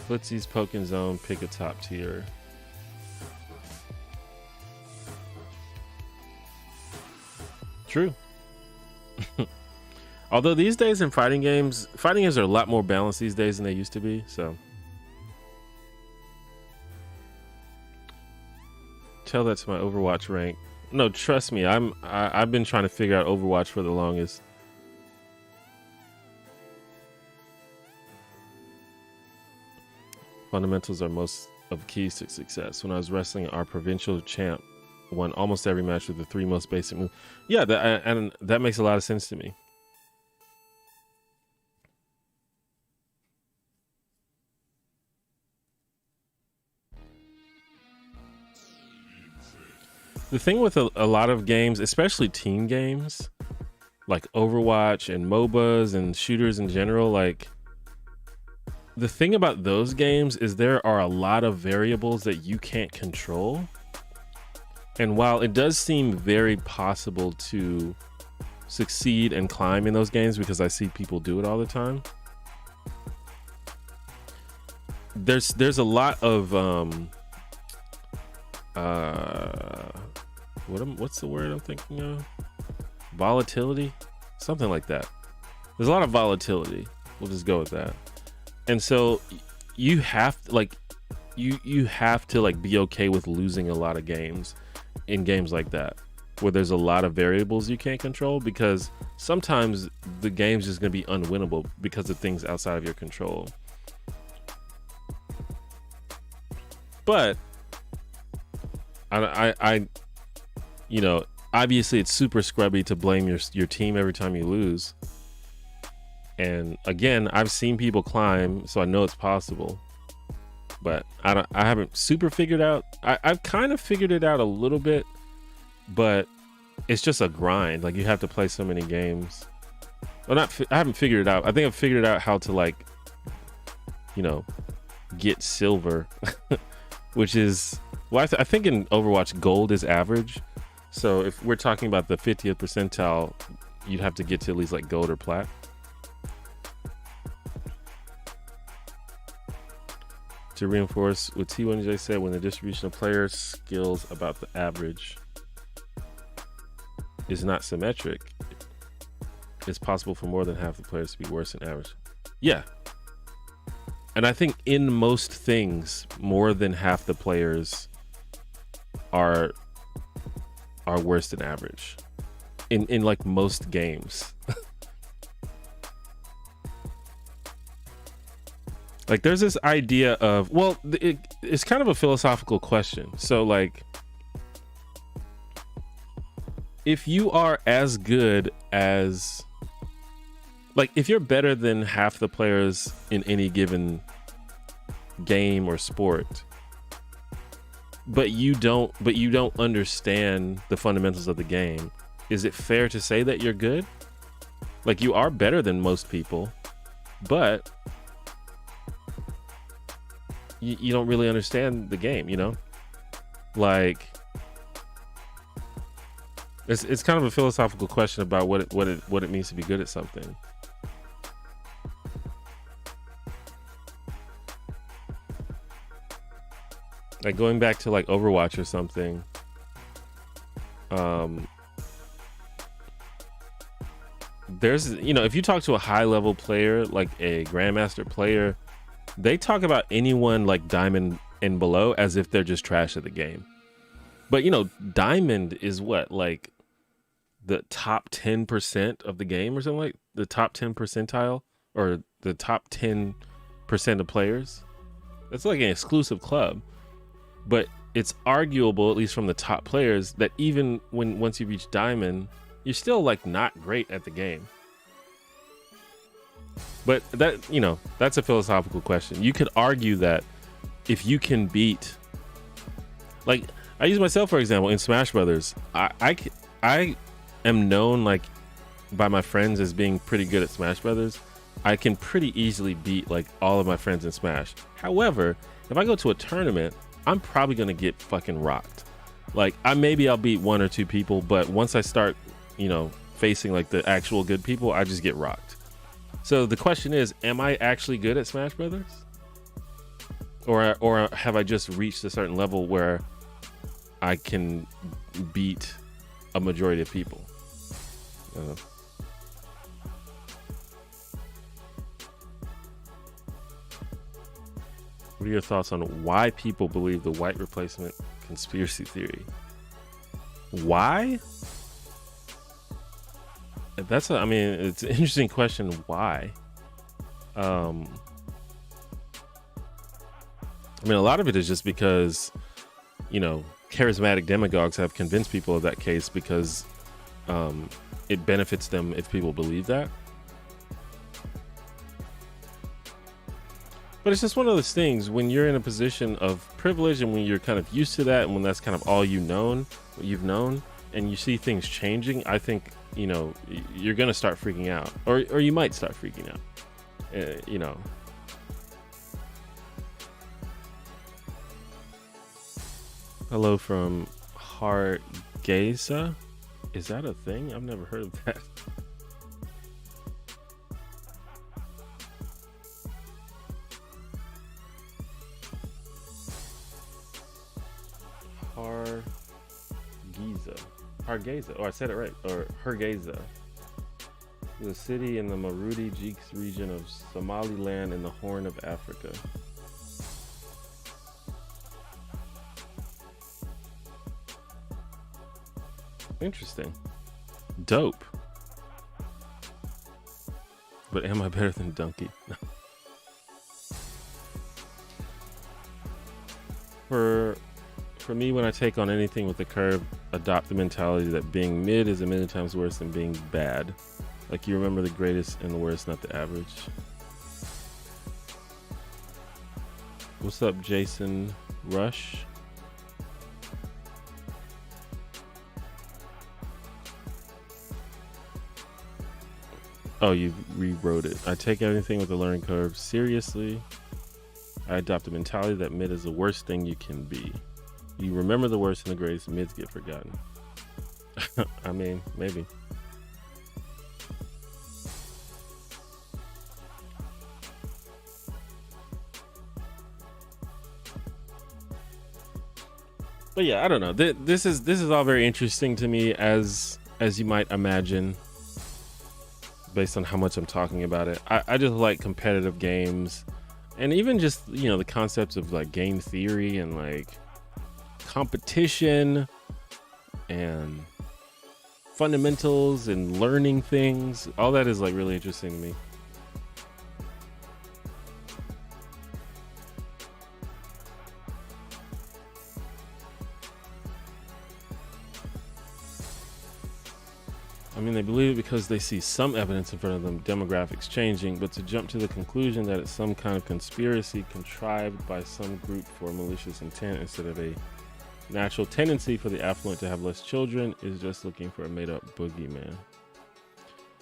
Footsie's Pokin' Zone, pick a top tier. True. Although these days in fighting games are a lot more balanced these days than they used to be, so. Tell that to my Overwatch rank. No, trust me, I've been trying to figure out Overwatch for the longest. Fundamentals are most of keys to success. When I was wrestling, our provincial champ won almost every match with the 3 most basic moves. Yeah, and that makes a lot of sense to me. The thing with a lot of games, especially team games, like Overwatch and MOBAs and shooters in general, like the thing about those games is there are a lot of variables that you can't control. And while it does seem very possible to succeed and climb in those games, because I see people do it all the time, there's a lot of what's the word I'm thinking of? Volatility, something like that. There's a lot of volatility. We'll just go with that. And so you have to you have to like be okay with losing a lot of games in games like that, where there's a lot of variables you can't control, because sometimes the game's just going to be unwinnable because of things outside of your control. But I you know, obviously it's super scrubby to blame your team every time you lose. And again, I've seen people climb, so I know it's possible. But I haven't super figured out. I've kind of figured it out a little bit, but it's just a grind. Like, you have to play so many games. Well, I haven't figured it out. I think I've figured out how to, like, you know, get silver, which is, well, I think in Overwatch gold is average. So if we're talking about the 50th percentile, you'd have to get to at least like gold or plat. To reinforce what T1J said, when the distribution of players' skills about the average is not symmetric, it's possible for more than half the players to be worse than average. Yeah. And I think in most things, more than half the players are worse than average. In like most games. Like, there's this idea of, well, it's kind of a philosophical question. So, like, if you are as good as, like, if you're better than half the players in any given game or sport, but you don't understand the fundamentals of the game, is it fair to say that you're good? Like, you are better than most people, but you don't really understand the game, you know? Like, it's kind of a philosophical question about what it means to be good at something. Like going back to like Overwatch or something. There's, you know, if you talk to a high level player, like a grandmaster player, they talk about anyone like diamond and below as if they're just trash at the game. But you know, diamond is what, like the top 10% of the game or something, like the top 10 percentile or the top 10% of players. That's like an exclusive club. But it's arguable, at least from the top players, that even once you reach diamond, you're still like not great at the game. But that, you know, that's a philosophical question. You could argue that if you can beat, like I use myself for example in Smash Brothers, I am known like by my friends as being pretty good at Smash Brothers. I can pretty easily beat like all of my friends in Smash. However, if I go to a tournament, I'm probably gonna get fucking rocked. Like I'll beat one or two people, but once I start, you know, facing like the actual good people, I just get rocked. So the question is, am I actually good at Smash Brothers? Or have I just reached a certain level where I can beat a majority of people? What are your thoughts on why people believe the white replacement conspiracy theory? Why? It's an interesting question. Why? A lot of it is just because, you know, charismatic demagogues have convinced people of that case because it benefits them if people believe that. But it's just one of those things when you're in a position of privilege and when you're kind of used to that and when that's kind of all you've known, and you see things changing, I think, you know, you're going to start freaking out, or you might start freaking out, you know. Hello from Hargeisa. Is that a thing? I've never heard of that. Hargeisa. Oh, I said it right. Or Hargeisa. The city in the Marudi Jiks region of Somaliland in the Horn of Africa. Interesting. Dope. But am I better than Donkey? No. For me, when I take on anything with a curve, adopt the mentality that being mid is a million times worse than being bad. Like you remember the greatest and the worst, not the average. What's up, Jason Rush? Oh, you rewrote it. I take everything with a learning curve seriously. I adopt a mentality that mid is the worst thing you can be. You remember the worst and the greatest, mids get forgotten. I mean, maybe. But yeah, I don't know. This is all very interesting to me, as you might imagine, based on how much I'm talking about it. I just like competitive games, and even just, you know, the concepts of like game theory and like competition and fundamentals and learning things. All that is like really interesting to me. I mean, they believe it because they see some evidence in front of them, demographics changing, but to jump to the conclusion that it's some kind of conspiracy contrived by some group for malicious intent instead of a natural tendency for the affluent to have less children is just looking for a made-up boogeyman.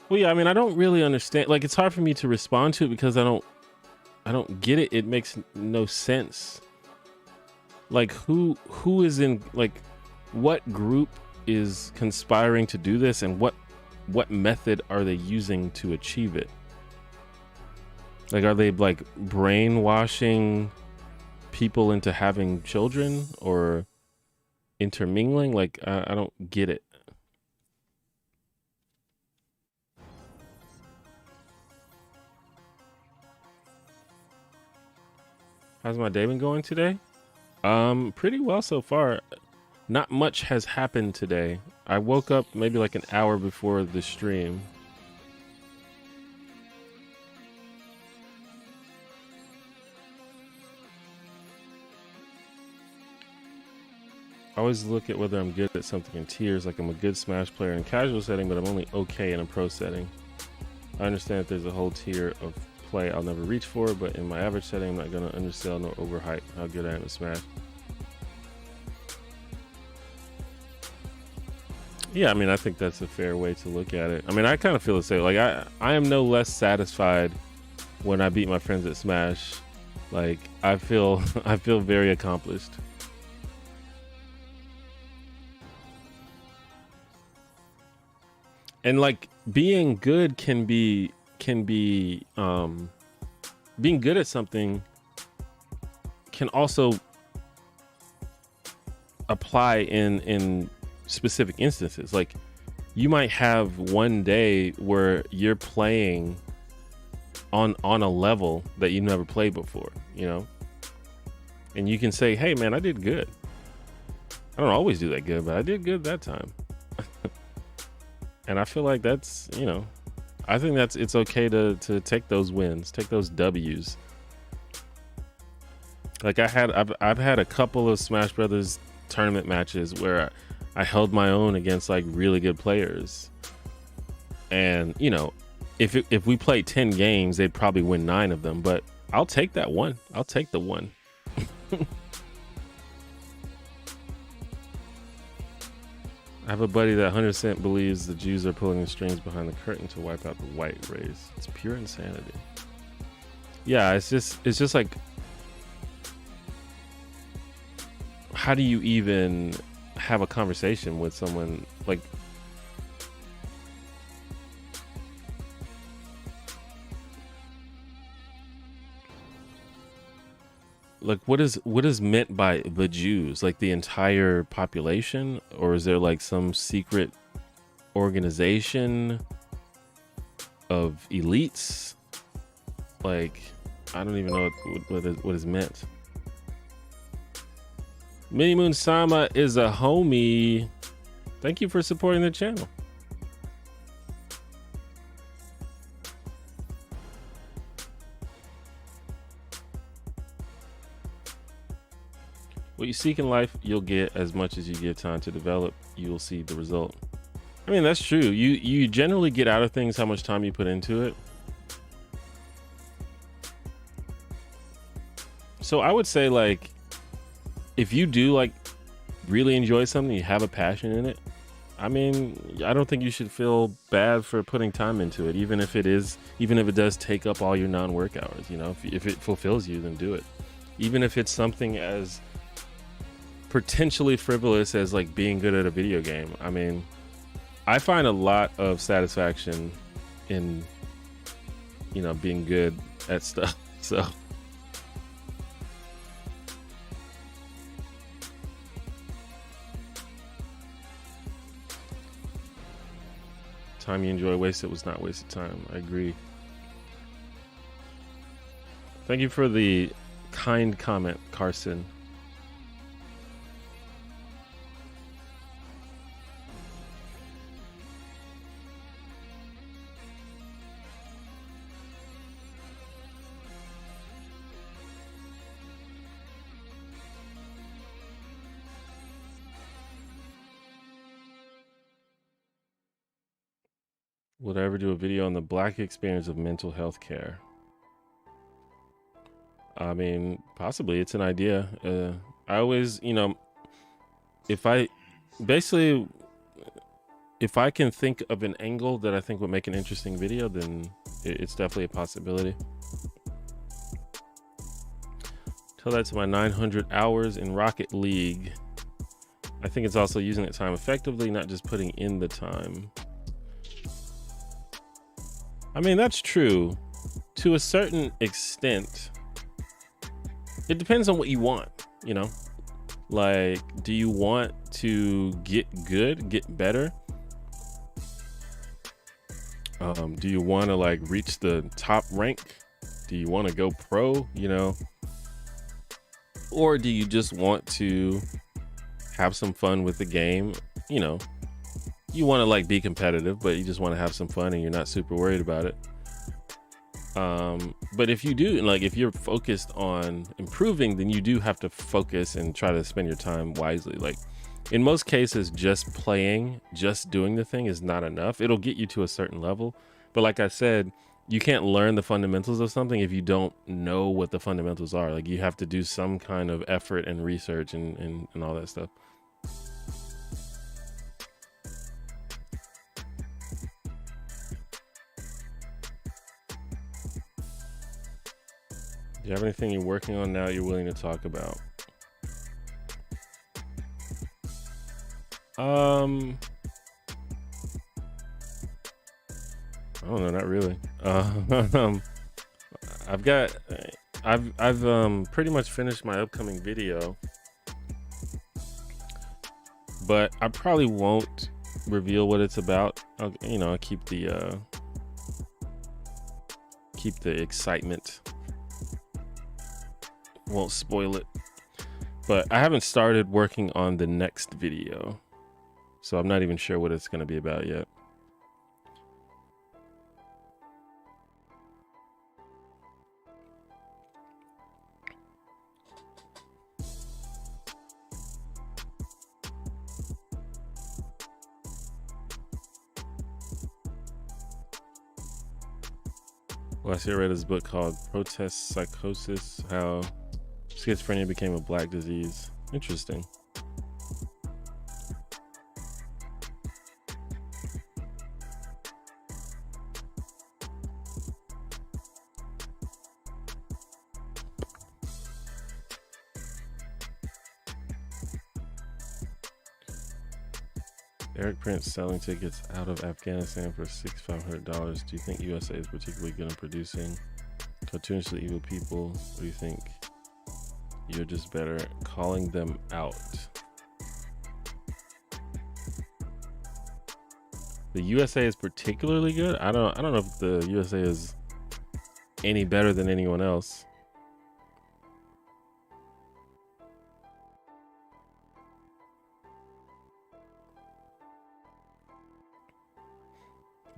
Well, yeah, I mean, I don't really understand. Like, it's hard for me to respond to it because I don't get it. It makes no sense. Like, who is in, like, what group is conspiring to do this, and what method are they using to achieve it? Like, are they like brainwashing people into having children or intermingling. Like, I don't get it. How's my day been going today? Pretty well so far. Not much has happened today. I woke up maybe like an hour before the stream. I always look at whether I'm good at something in tiers, like I'm a good Smash player in a casual setting, but I'm only okay in a pro setting. I understand that there's a whole tier of play I'll never reach for, but in my average setting, I'm not gonna undersell nor overhype how good I am at Smash. Yeah, I mean, I think that's a fair way to look at it. I mean, I kind of feel the same. Like, I am no less satisfied when I beat my friends at Smash. Like, I feel very accomplished. And like being good can be being good at something can also apply in specific instances. Like, you might have one day where you're playing on a level that you never played before, you know, and you can say, hey man, I did good. I don't always do that good, but I did good that time. And I feel like that's, you know, I think it's okay to take those wins, take those W's. Like I've had a couple of Smash Brothers tournament matches where I held my own against like really good players. And, you know, if we played 10 games, they'd probably win 9 of them, but I'll take that one. I'll take the one. I have a buddy that 100% believes the Jews are pulling the strings behind the curtain to wipe out the white race. It's pure insanity. Yeah, it's just like, how do you even have a conversation with someone like, what is meant by the Jews? Like the entire population, or is there like some secret organization of elites? Like, I don't even know what is meant. Mini Moon Sama is a homie. Thank you for supporting the channel. What you seek in life, you'll get. As much as you give time to develop, you will see the result. I mean, that's true. You generally get out of things how much time you put into it. So I would say, like, if you do like really enjoy something, you have a passion in it, I mean, I don't think you should feel bad for putting time into it, even if it does take up all your non-work hours. You know, if it fulfills you, then do it. Even if it's something as potentially frivolous as like being good at a video game. I mean, I find a lot of satisfaction in, you know, being good at stuff. So time you enjoy wasted was not wasted time. I agree. Thank you for the kind comment, Carson. Would I ever do a video on the Black experience of mental health care? I mean, possibly. It's an idea. I always, you know, if I can think of an angle that I think would make an interesting video, then it's definitely a possibility. Tell that to my 900 hours in Rocket League. I think it's also using that time effectively, not just putting in the time. I mean, that's true to a certain extent. it depends on what you want, you know? Like, do you want to get good, get better? Do you want to like reach the top rank? Do you want to go pro, you know? Or do you just want to have some fun with the game? You know, you want to like be competitive, but you just want to have some fun and you're not super worried about it. But if you do, like, if you're focused on improving, then you do have to focus and try to spend your time wisely. Like, in most cases, just playing, just doing the thing is not enough. It'll get you to a certain level. But like I said, you can't learn the fundamentals of something if you don't know what the fundamentals are. Like, you have to do some kind of effort and research and all that stuff. Do you have anything you're working on now you're willing to talk about? I don't know, not really. I've pretty much finished my upcoming video, but I probably won't reveal what it's about. I'll keep the excitement. Won't spoil it. But I haven't started working on the next video, so I'm not even sure what it's going to be about yet. Last year I read this book called Protest Psychosis, How Schizophrenia Became a Black Disease. Interesting. Eric Prince selling tickets out of Afghanistan for $6,500. Do you think USA is particularly good at producing cartoonishly evil people? Or do you think you're just better at calling them out? The USA is particularly good? I don't know if the USA is any better than anyone else.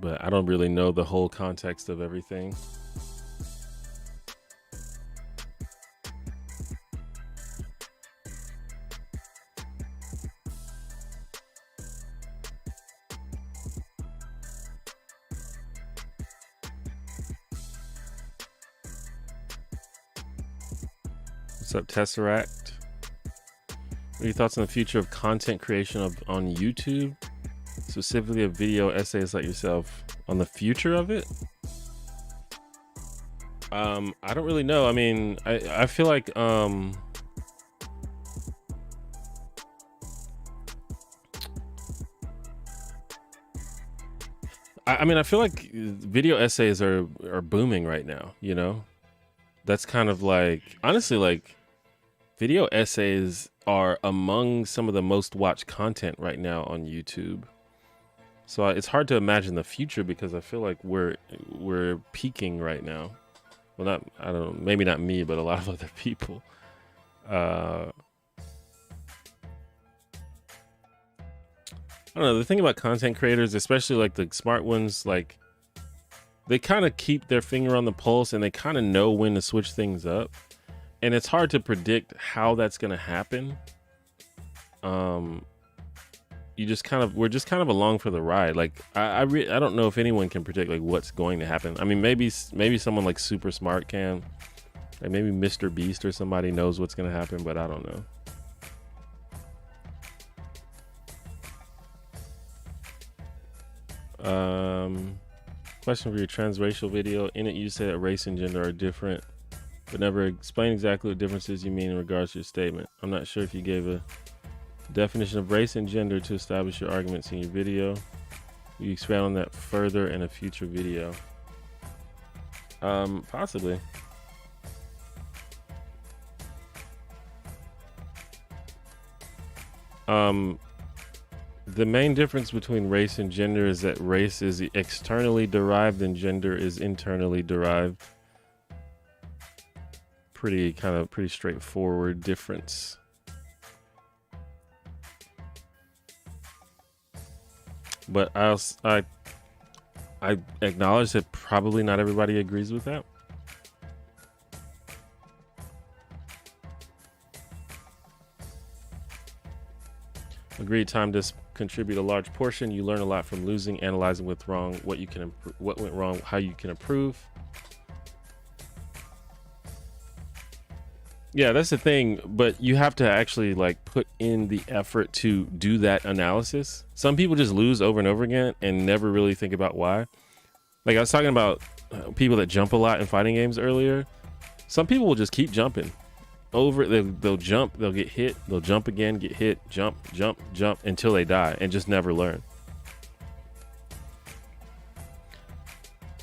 But I don't really know the whole context of everything. What's up, Tesseract? What are your thoughts on the future of content creation on YouTube? Specifically of video essays like yourself, on the future of it? I don't really know. I mean, I feel like I mean, I feel like video essays are booming right now, you know? That's kind of like, honestly, like, video essays are among some of the most watched content right now on YouTube. So it's hard to imagine the future because I feel like we're peaking right now. Well, I don't know, maybe not me, but a lot of other people. I don't know, the thing about content creators, especially like the smart ones, like, they kind of keep their finger on the pulse and they kind of know when to switch things up. And it's hard to predict how that's going to happen. We're just kind of along for the ride. Like, I don't know if anyone can predict like what's going to happen. I mean, maybe someone like super smart can, like maybe Mr. Beast or somebody knows what's going to happen, but I don't know. Question for your transracial video. In it, you say that race and gender are different, but never explain exactly what differences you mean in regards to your statement. I'm not sure if you gave a definition of race and gender to establish your arguments in your video. Will you expand on that further in a future video? Possibly. The main difference between race and gender is that race is externally derived and gender is internally derived. Pretty straightforward difference. But I acknowledge that probably not everybody agrees with that. Agreed. Time does contribute a large portion. You learn a lot from losing, analyzing what's wrong, what went wrong, how you can improve. Yeah, that's the thing, but you have to actually like put in the effort to do that analysis. Some people just lose over and over again and never really think about why. Like I was talking about people that jump a lot in fighting games earlier. Some people will just keep jumping over. They'll jump, they'll get hit, they'll jump again, get hit, jump until they die and just never learn.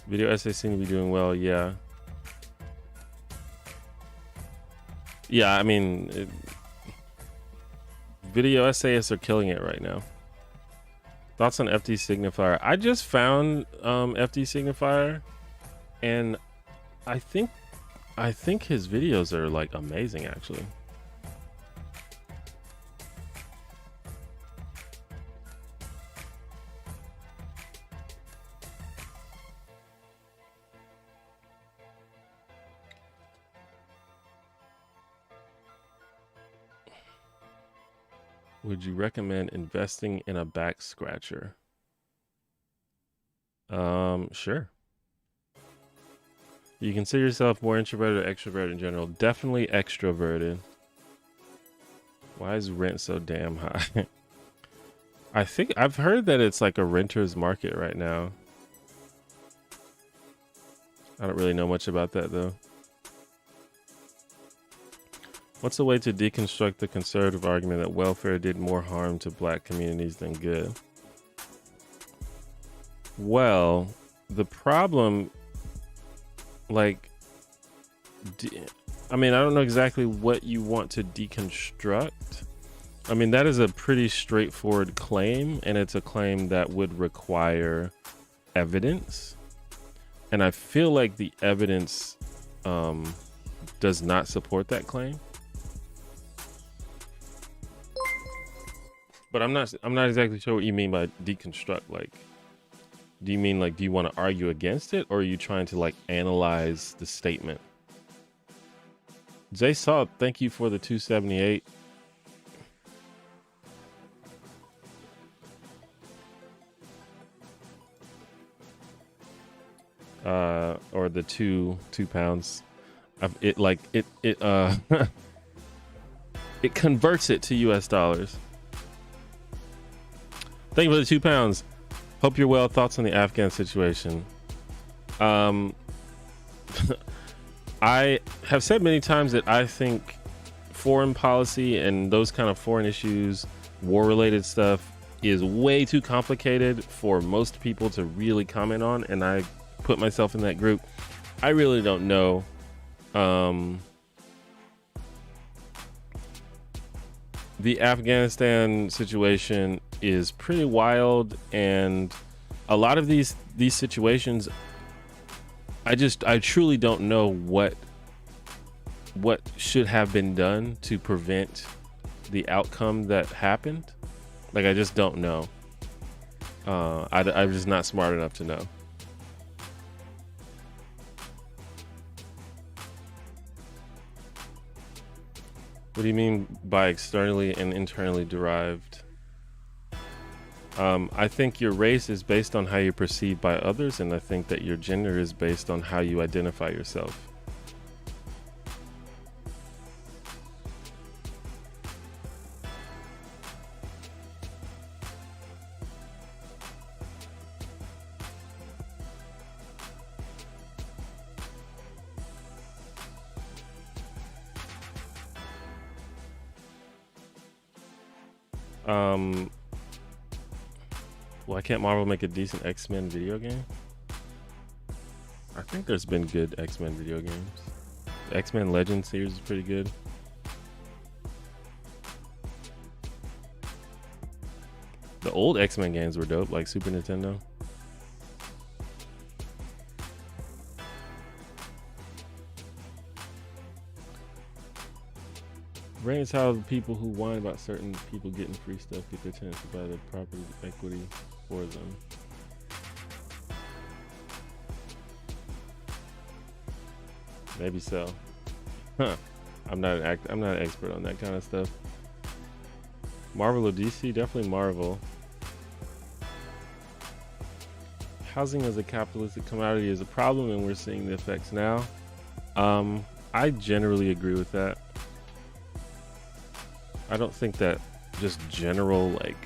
Video essays seem to be doing well. Yeah, I mean, video essayists are killing it right now. Thoughts on FD Signifier? I just found FD Signifier, and I think his videos are like amazing, actually. Would you recommend investing in a back scratcher? Sure. You consider yourself more introverted or extroverted in general? Definitely extroverted. Why is rent so damn high? I think I've heard that it's like a renter's market right now. I don't really know much about that though. What's a way to deconstruct the conservative argument that welfare did more harm to black communities than good? Well, the problem, like, I mean, I don't know exactly what you want to deconstruct. I mean, that is a pretty straightforward claim, and it's a claim that would require evidence. And I feel like the evidence does not support that claim. But I'm not exactly sure what you mean by deconstruct. Like, do you mean like, do you want to argue against it, or are you trying to like analyze the statement? Jay Saw, thank you for the 278. Or the two pounds. It it converts it to US dollars. Thank you for the 2 pounds. Hope you're well. Thoughts on the Afghan situation? I have said many times that I think foreign policy and those kind of foreign issues, war-related stuff, is way too complicated for most people to really comment on, and I put myself in that group. I really don't know. The Afghanistan situation is pretty wild, and a lot of these situations, I truly don't know what should have been done to prevent the outcome that happened. Like, I just don't know. I'm just not smart enough to know. What do you mean by externally and internally derived? I think your race is based on how you're perceived by others, and I think that your gender is based on how you identify yourself. Why can't Marvel make a decent X-Men video game? I think there's been good X-Men video games. The X-Men Legends series is pretty good. The old X-Men games were dope, like Super Nintendo. Brain is how the people who whine about certain people getting free stuff get their tenants to buy the property equity for them. Maybe so. Huh. I'm not an expert on that kind of stuff. Marvel or DC? Definitely Marvel. Housing as a capitalistic commodity is a problem, and we're seeing the effects now. I generally agree with that. I don't think that just general like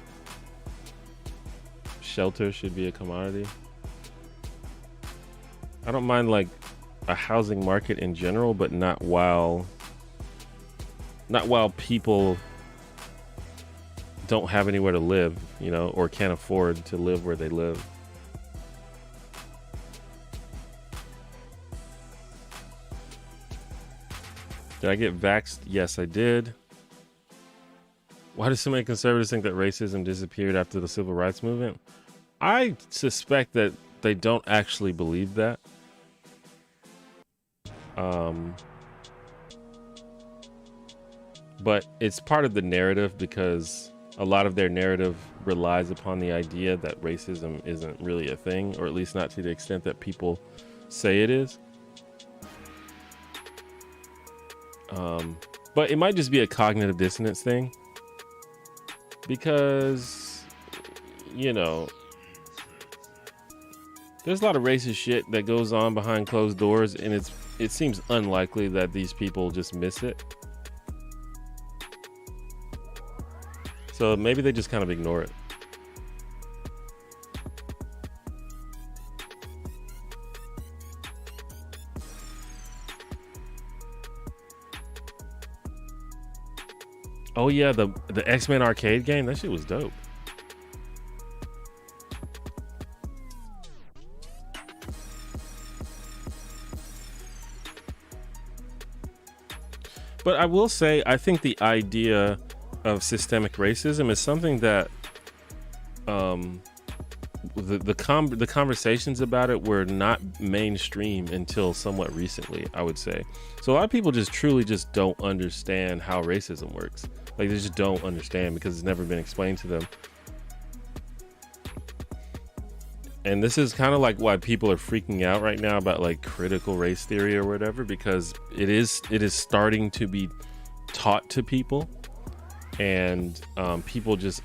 shelter should be a commodity. I don't mind like a housing market in general, but not while people don't have anywhere to live, you know, or can't afford to live where they live. Did I get vaxxed? Yes, I did. Why do so many conservatives think that racism disappeared after the civil rights movement? I suspect that they don't actually believe that. But it's part of the narrative, because a lot of their narrative relies upon the idea that racism isn't really a thing, or at least not to the extent that people say it is. But it might just be a cognitive dissonance thing, because, you know, there's a lot of racist shit that goes on behind closed doors, and it seems unlikely that these people just miss it. So maybe they just kind of ignore it. Oh yeah, the X-Men arcade game, that shit was dope. But I will say, I think the idea of systemic racism is something that the conversations about it were not mainstream until somewhat recently, I would say. So a lot of people just truly just don't understand how racism works. Like, they just don't understand because it's never been explained to them. And this is kind of like why people are freaking out right now about like critical race theory or whatever, because it is starting to be taught to people, and people just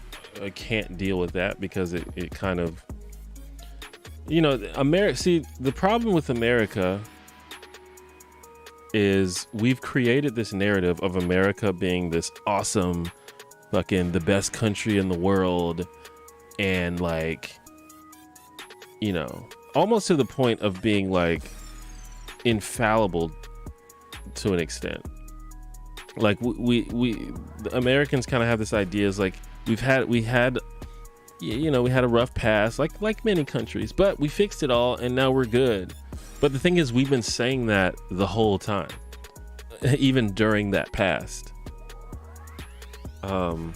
can't deal with that because it kind of, you know, America. See, the problem with America is we've created this narrative of America being this awesome, fucking the best country in the world, and like, you know, almost to the point of being like infallible to an extent. Like we the Americans kind of have this idea, is like we had you know, we had a rough past, like many countries, but we fixed it all and now we're good. But the thing is, we've been saying that the whole time, even during that past. And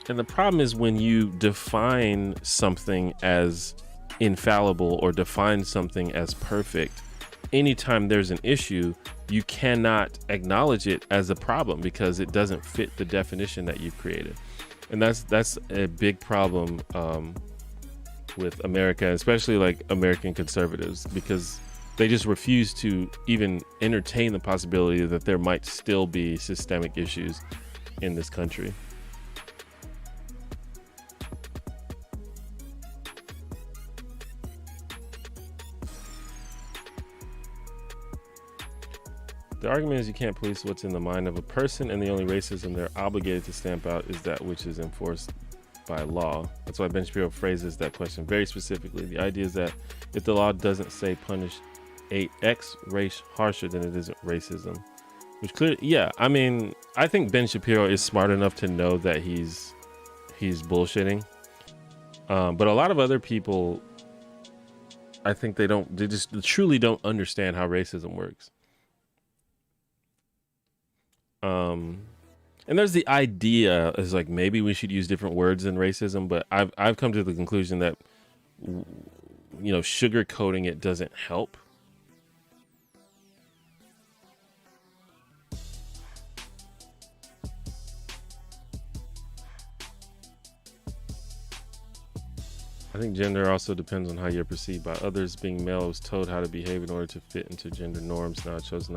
the problem is when you define something as infallible or define something as perfect, anytime there's an issue, you cannot acknowledge it as a problem because it doesn't fit the definition that you've created. And that's a big problem with America, especially like American conservatives, because they just refuse to even entertain the possibility that there might still be systemic issues in this country. The argument is you can't police what's in the mind of a person, and the only racism they're obligated to stamp out is that which is enforced by law. That's why Ben Shapiro phrases that question very specifically. The idea is that if the law doesn't say punish a X race harsher, then it isn't racism. Which clearly, yeah, I mean, I think Ben Shapiro is smart enough to know that he's bullshitting. But a lot of other people, I think they just truly don't understand how racism works. And there's the idea is like maybe we should use different words than racism, but I've come to the conclusion that sugarcoating it doesn't help. I think gender also depends on how you're perceived by others. Being male, I was told how to behave in order to fit into gender norms. Now I choose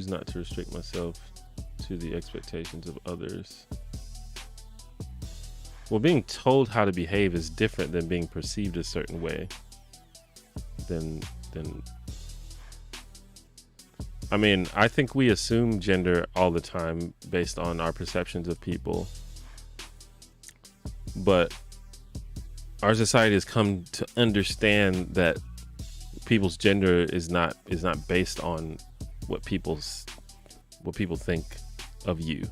not to restrict myself to the expectations of others. Well, being told how to behave is different than being perceived a certain way. I mean, I think we assume gender all the time based on our perceptions of people. But our society has come to understand that people's gender is not based on what people think of you.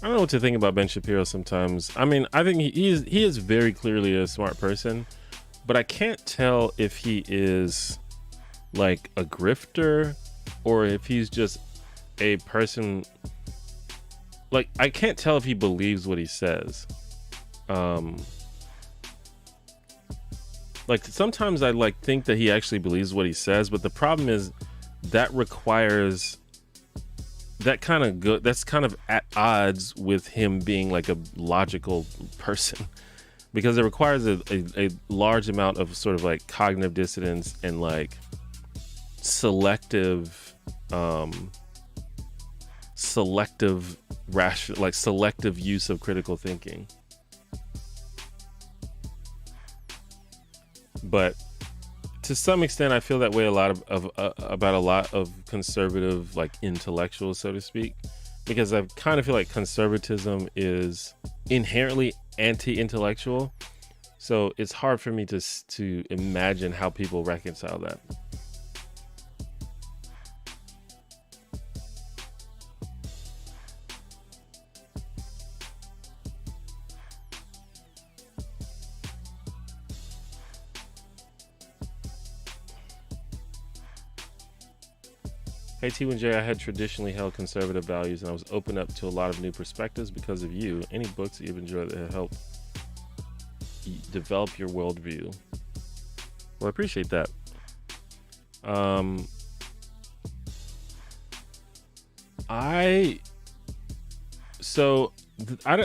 I don't know what to think about Ben Shapiro sometimes. I mean, I think he is very clearly a smart person, but I can't tell if he is like a grifter or if he's just a person. Like, I can't tell if he believes what he says. Like sometimes I like think that he actually believes what he says, but the problem is that requires that's kind of at odds with him being like a logical person, because it requires a large amount of sort of like cognitive dissonance and like selective use of critical thinking. But to some extent, I feel that way about a lot of conservative, like intellectuals, so to speak, because I kind of feel like conservatism is inherently anti-intellectual. So it's hard for me to imagine how people reconcile that. Hey T1J, I had traditionally held conservative values and I was open up to a lot of new perspectives because of you. Any books that you've enjoyed that have helped develop your worldview? Well, I appreciate that. I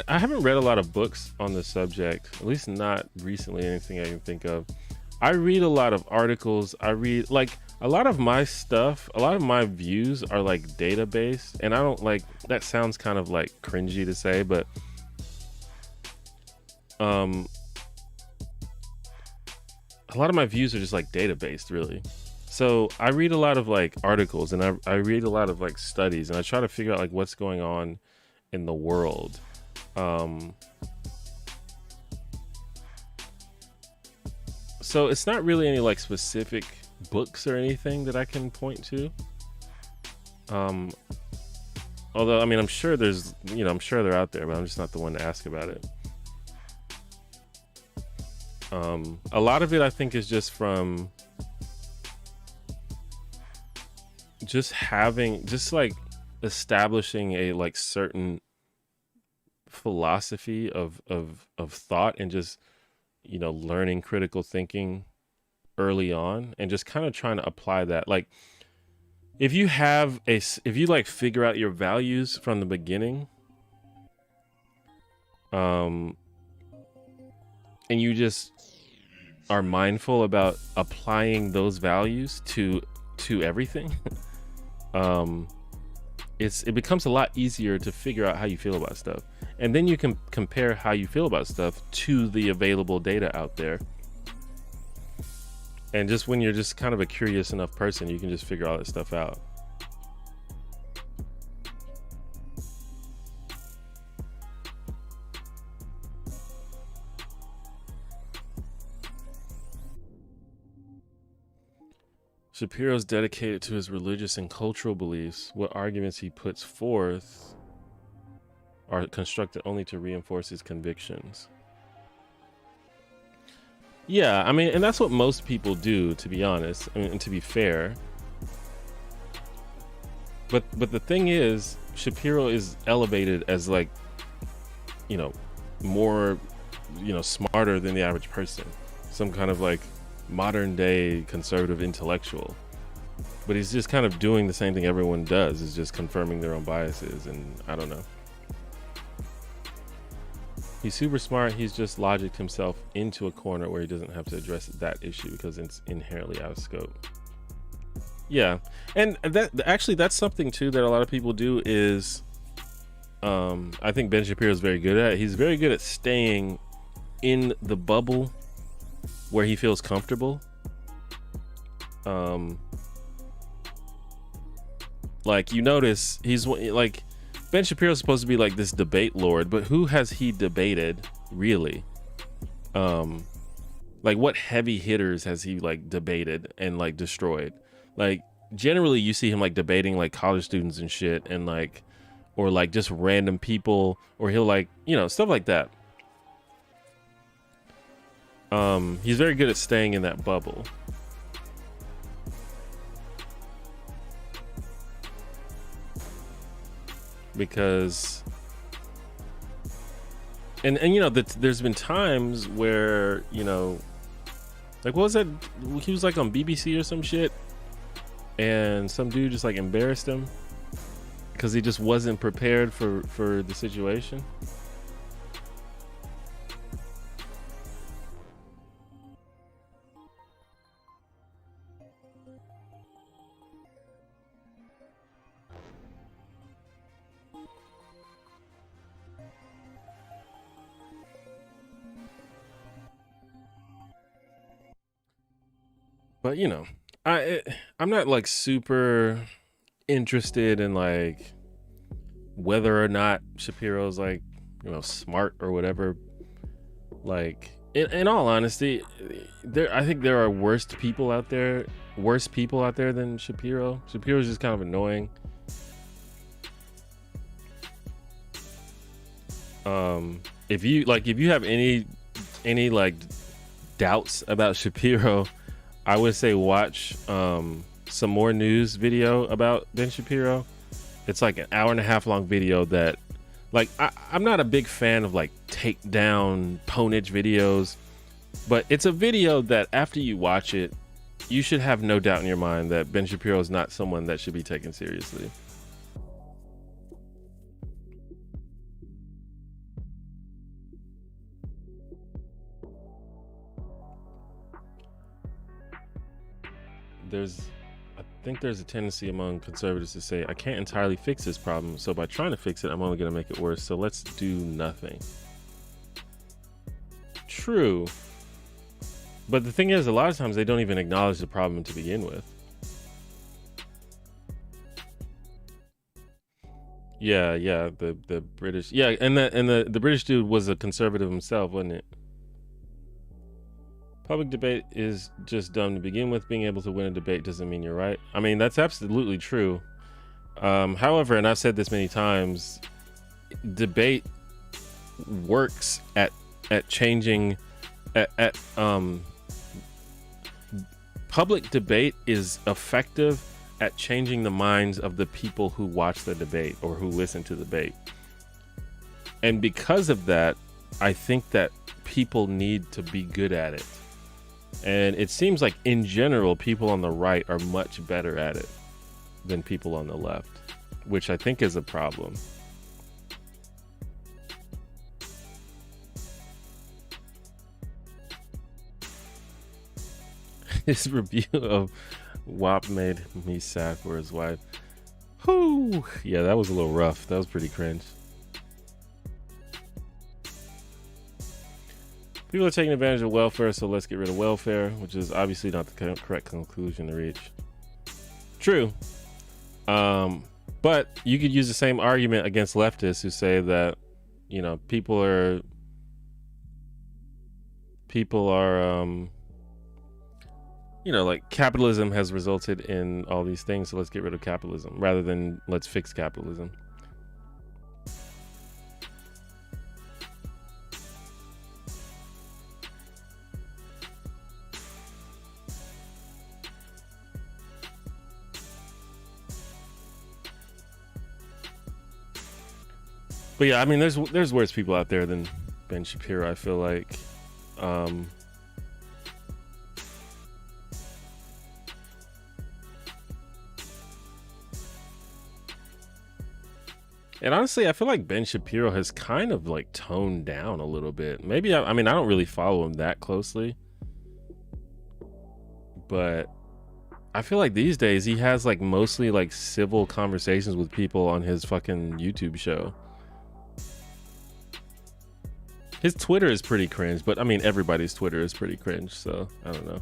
haven't read a lot of books on the subject, at least not recently, anything I can think of. I read a lot of articles. I read like a lot of my stuff, a lot of my views are like data-based, and I don't like that. Sounds kind of like cringy to say, but a lot of my views are just like data-based, really. So I read a lot of like articles, and I read a lot of like studies, and I try to figure out like what's going on in the world. So it's not really any like specific books or anything that I can point to. Although, I mean, I'm sure there's, I'm sure they're out there, but I'm just not the one to ask about it. A lot of it, I think, is just from just like establishing a like certain philosophy of thought, and just, learning critical thinking early on, and just kind of trying to apply that. Like, if you like figure out your values from the beginning, and you just are mindful about applying those values to everything, it becomes a lot easier to figure out how you feel about stuff. And then you can compare how you feel about stuff to the available data out there. And just when you're just kind of a curious enough person, you can just figure all that stuff out. Shapiro's dedicated to his religious and cultural beliefs. What arguments he puts forth are constructed only to reinforce his convictions. Yeah, I mean, and that's what most people do, to be honest. I mean, and to be fair. But the thing is, Shapiro is elevated as, like, you know, more, you know, smarter than the average person. Some kind of like modern day conservative intellectual. But he's just kind of doing the same thing everyone does, is just confirming their own biases, and I don't know. He's super smart. He's just logicked himself into a corner where he doesn't have to address that issue because it's inherently out of scope. Yeah, and that actually, that's something too that a lot of people do is, I think Ben Shapiro is very good at. He's very good at staying in the bubble where he feels comfortable. Like, you notice he's like, Ben Shapiro is supposed to be like this debate lord, but who has he debated really? Like, what heavy hitters has he like debated and like destroyed? Like, generally you see him like debating like college students and shit, and like, or like just random people, or he'll like, you know, stuff like that. He's very good at staying in that bubble. Because and you know, there's been times where, you know, like, what was that, he was like on BBC or some shit, and some dude just like embarrassed him because he just wasn't prepared for the situation. But you know, I'm not like super interested in like whether or not Shapiro's like, you know, smart or whatever. Like, in all honesty, I think there are worse people out there than Shapiro. Shapiro's just kind of annoying. If you have any like doubts about Shapiro, I would say watch some more news video about Ben Shapiro. It's like an 1.5 hour long video that, like, I'm not a big fan of like takedown ponage videos, but it's a video that after you watch it, you should have no doubt in your mind that Ben Shapiro is not someone that should be taken seriously. I think there's a tendency among conservatives to say, I can't entirely fix this problem, so by trying to fix it, I'm only going to make it worse, so let's do nothing. True. But the thing is, a lot of times they don't even acknowledge the problem to begin with. Yeah, the British, yeah, and the British dude was a conservative himself, wasn't it? Public debate is just dumb to begin with. Being able to win a debate doesn't mean you're right. I mean, that's absolutely true. However, and I've said this many times, debate works at changing public debate is effective at changing the minds of the people who watch the debate or who listen to the debate. And because of that, I think that people need to be good at it. And it seems like in general, people on the right are much better at it than people on the left, which I think is a problem. His review of WAP made me sad for his wife. Whew. Yeah, that was a little rough. That was pretty cringe. People are taking advantage of welfare, so let's get rid of welfare, which is obviously not the correct conclusion to reach. True. But you could use the same argument against leftists who say that, you know, people are you know, like capitalism has resulted in all these things, so let's get rid of capitalism rather than let's fix capitalism. But yeah, I mean, there's worse people out there than Ben Shapiro, I feel like. And honestly, I feel like Ben Shapiro has kind of like toned down a little bit. Maybe, I mean, I don't really follow him that closely, but I feel like these days he has like mostly like civil conversations with people on his fucking YouTube show. His Twitter is pretty cringe, but I mean, everybody's Twitter is pretty cringe, so I don't know.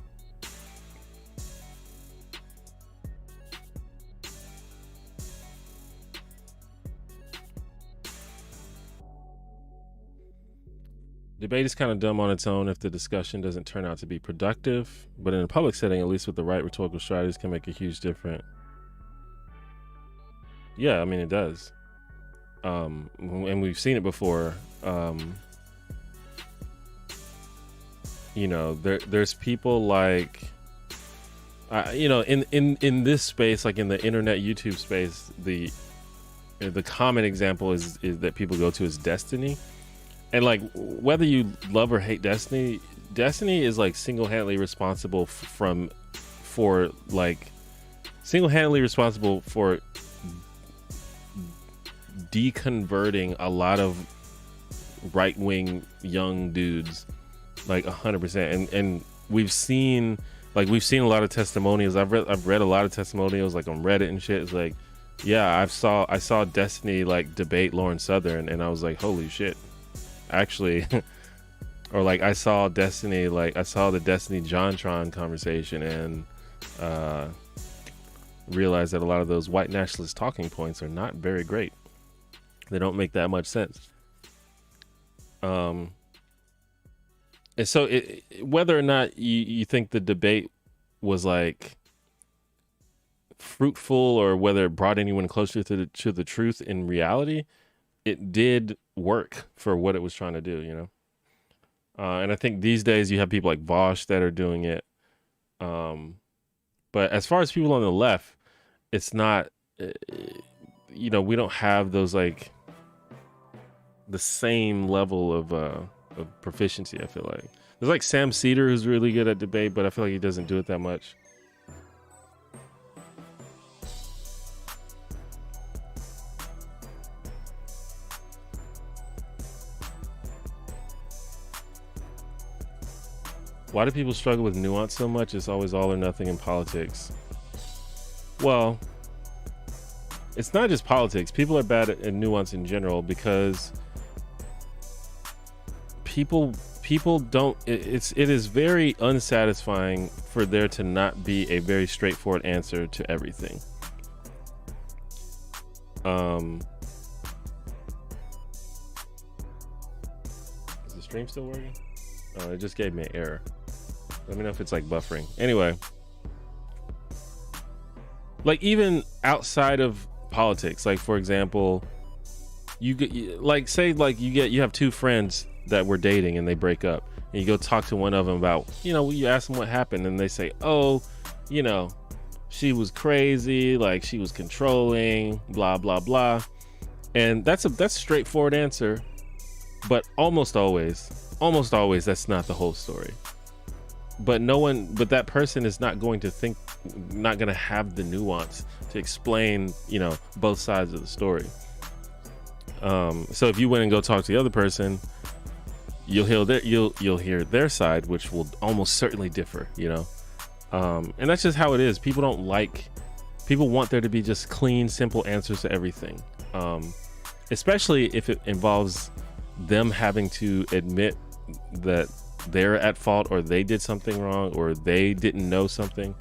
Debate is kind of dumb on its own if the discussion doesn't turn out to be productive, but in a public setting, at least with the right rhetorical strategies, can make a huge difference. Yeah, I mean, it does. And we've seen it before. You know, there's people like, you know, in this space, like in the internet YouTube space, the common example is that people go to is Destiny. And like, whether you love or hate Destiny is like single-handedly responsible for deconverting a lot of right-wing young dudes, like 100%. And we've seen a lot of testimonials. I've read a lot of testimonials like on Reddit and shit. It's like, yeah, I saw Destiny like debate Lauren Southern, and I was like, holy shit. Actually, or like I saw the Destiny JonTron conversation and realized that a lot of those white nationalist talking points are not very great. They don't make that much sense. And so whether or not you think the debate was like fruitful or whether it brought anyone closer to the truth, in reality, it did work for what it was trying to do, you know? And I think these days you have people like Vosh that are doing it. But as far as people on the left, it's not, you know, we don't have those like the same level of proficiency. I feel like there's like Sam Cedar who's really good at debate, but I feel like he doesn't do it that much. Why do people struggle with nuance so much? It's always all or nothing in politics. Well, it's not just politics. People are bad at nuance in general because people don't. It is very unsatisfying for there to not be a very straightforward answer to everything. Is the stream still working? Oh, it just gave me an error. Let me know if it's like buffering. Anyway, like even outside of politics, like for example, you have two friends that were dating and they break up, and you go talk to one of them about, you know, you ask them what happened, and they say, oh, you know, she was crazy, like she was controlling, blah blah blah, and that's a straightforward answer, but almost always that's not the whole story. But that person is not going to have the nuance to explain, you know, both sides of the story. So if you went and go talk to the other person, you'll hear their side, which will almost certainly differ, you know. And that's just how it is. People want there to be just clean, simple answers to everything. Especially if it involves them having to admit that they're at fault, or they did something wrong, or they didn't know something.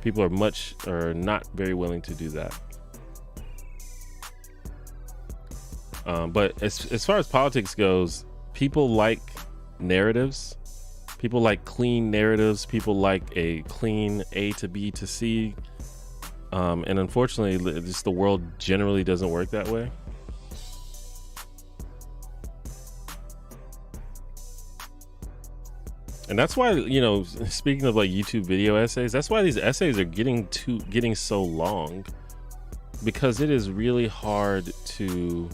People are not very willing to do that. But as far as politics goes, people like narratives. People like clean narratives. People like a clean A to B to C. And unfortunately, just the world generally doesn't work that way. And that's why, you know, speaking of like YouTube video essays, that's why these essays are getting so long, because it is really hard to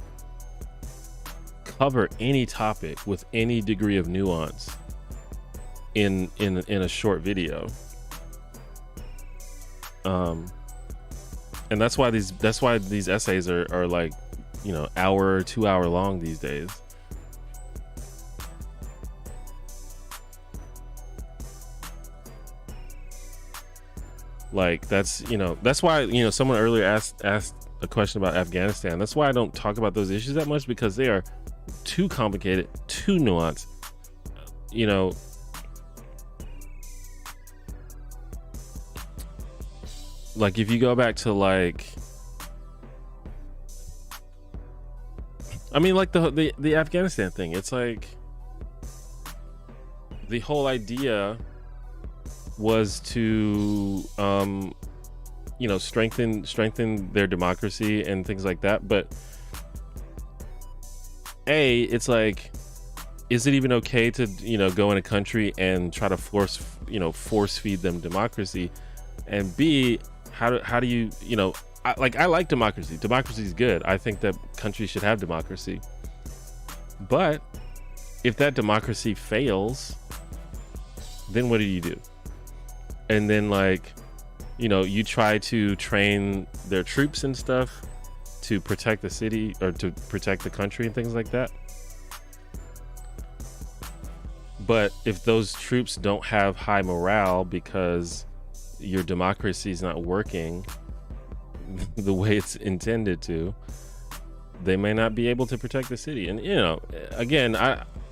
cover any topic with any degree of nuance in a short video. And that's why these essays are like, you know, hour or 2 hour long these days. Like that's, you know, that's why, you know, someone earlier asked a question about Afghanistan. That's why I don't talk about those issues that much, because they are too complicated, too nuanced. You know, like if you go back to like, I mean, like the Afghanistan thing, it's like the whole idea was to you know, strengthen their democracy and things like that. But it's like, is it even okay to, you know, go in a country and try to force feed them democracy? And B, how do you, you know, I like democracy. Democracy is good. I think that countries should have democracy. But if that democracy fails, then what do you do? And then, like, you know, you try to train their troops and stuff to protect the city or to protect the country and things like that. But if those troops don't have high morale because your democracy is not working the way it's intended to, they may not be able to protect the city. And, you know, again,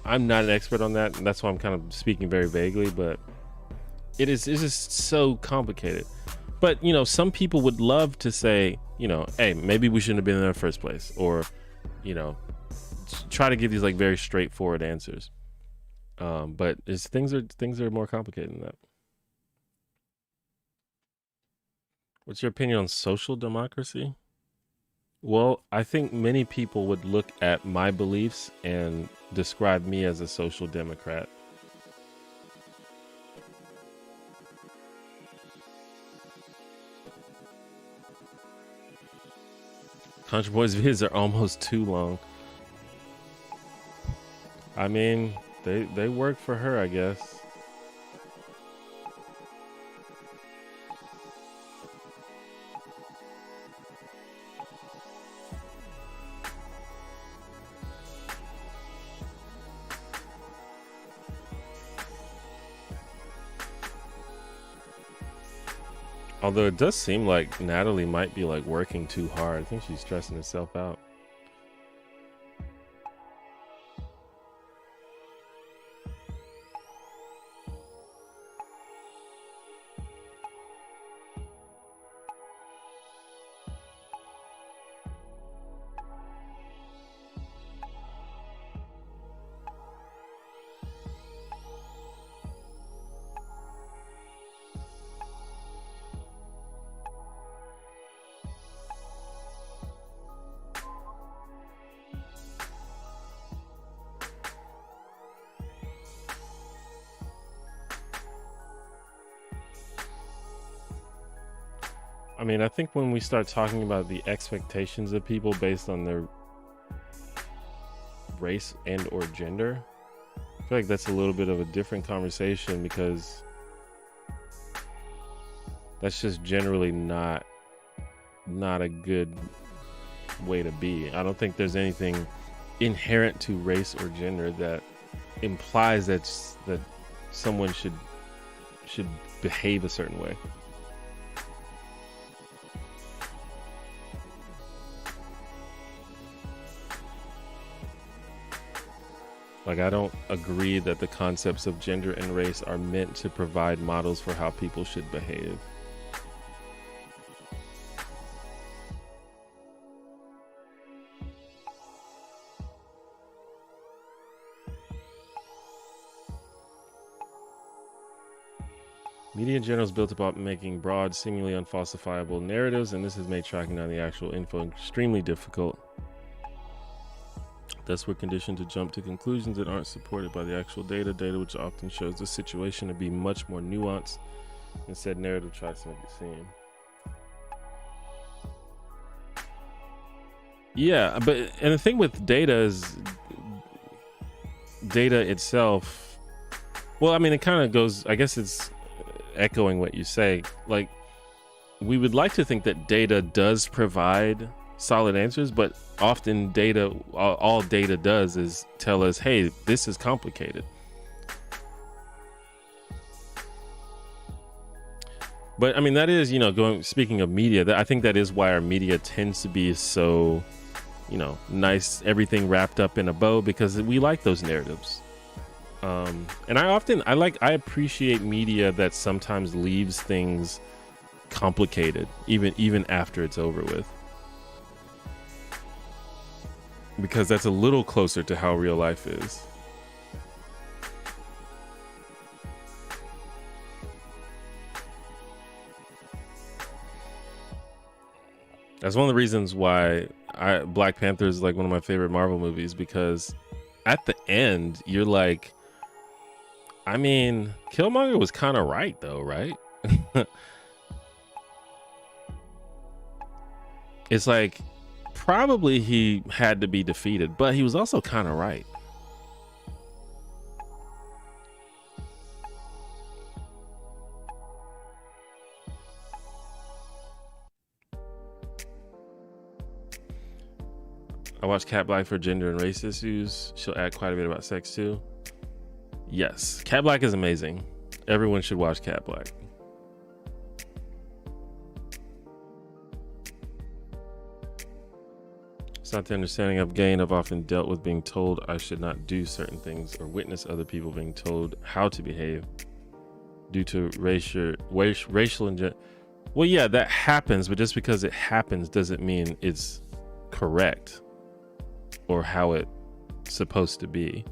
I'm not an expert on that, and that's why I'm kind of speaking very vaguely, but it's just so complicated. But, you know, some people would love to say, you know, hey, maybe we shouldn't have been in the first place, or, you know, try to give these like very straightforward answers. But things are more complicated than that. What's your opinion on social democracy? Well, I think many people would look at my beliefs and describe me as a social democrat. Country Boys vids are almost too long. I mean, they work for her, I guess. Although it does seem like Natalie might be like working too hard. I think she's stressing herself out. I mean, I think when we start talking about the expectations of people based on their race and or gender, I feel like that's a little bit of a different conversation, because that's just generally not a good way to be. I don't think there's anything inherent to race or gender that implies that someone should behave a certain way. Like, I don't agree that the concepts of gender and race are meant to provide models for how people should behave. Media in general is built about making broad, seemingly unfalsifiable narratives, and this has made tracking down the actual info extremely difficult. Thus, we're conditioned to jump to conclusions that aren't supported by the actual data, which often shows the situation to be much more nuanced. Instead, narrative tries to make it seem. Yeah, and the thing with data is data itself. Well, I mean, it kind of goes, I guess it's echoing what you say. Like, we would like to think that data does provide solid answers, but often data, all data does is tell us, hey, this is complicated. But I mean, that is, speaking of media, I think that is why our media tends to be so, nice, everything wrapped up in a bow, because we like those narratives. And I appreciate media that sometimes leaves things complicated, even after it's over with. Because that's a little closer to how real life is. That's one of the reasons why Black Panther is like one of my favorite Marvel movies, because at the end, you're like, I mean, Killmonger was kind of right though, right? It's like, probably he had to be defeated, but he was also kind of right. I watched Cat Black for gender and race issues. She'll add quite a bit about sex too. Yes, Cat Black is amazing. Everyone should watch Cat Black. It's not the understanding I've gained. I've often dealt with being told I should not do certain things, or witness other people being told how to behave due to racial and well, yeah, that happens, but just because it happens doesn't mean it's correct or how it's supposed to be.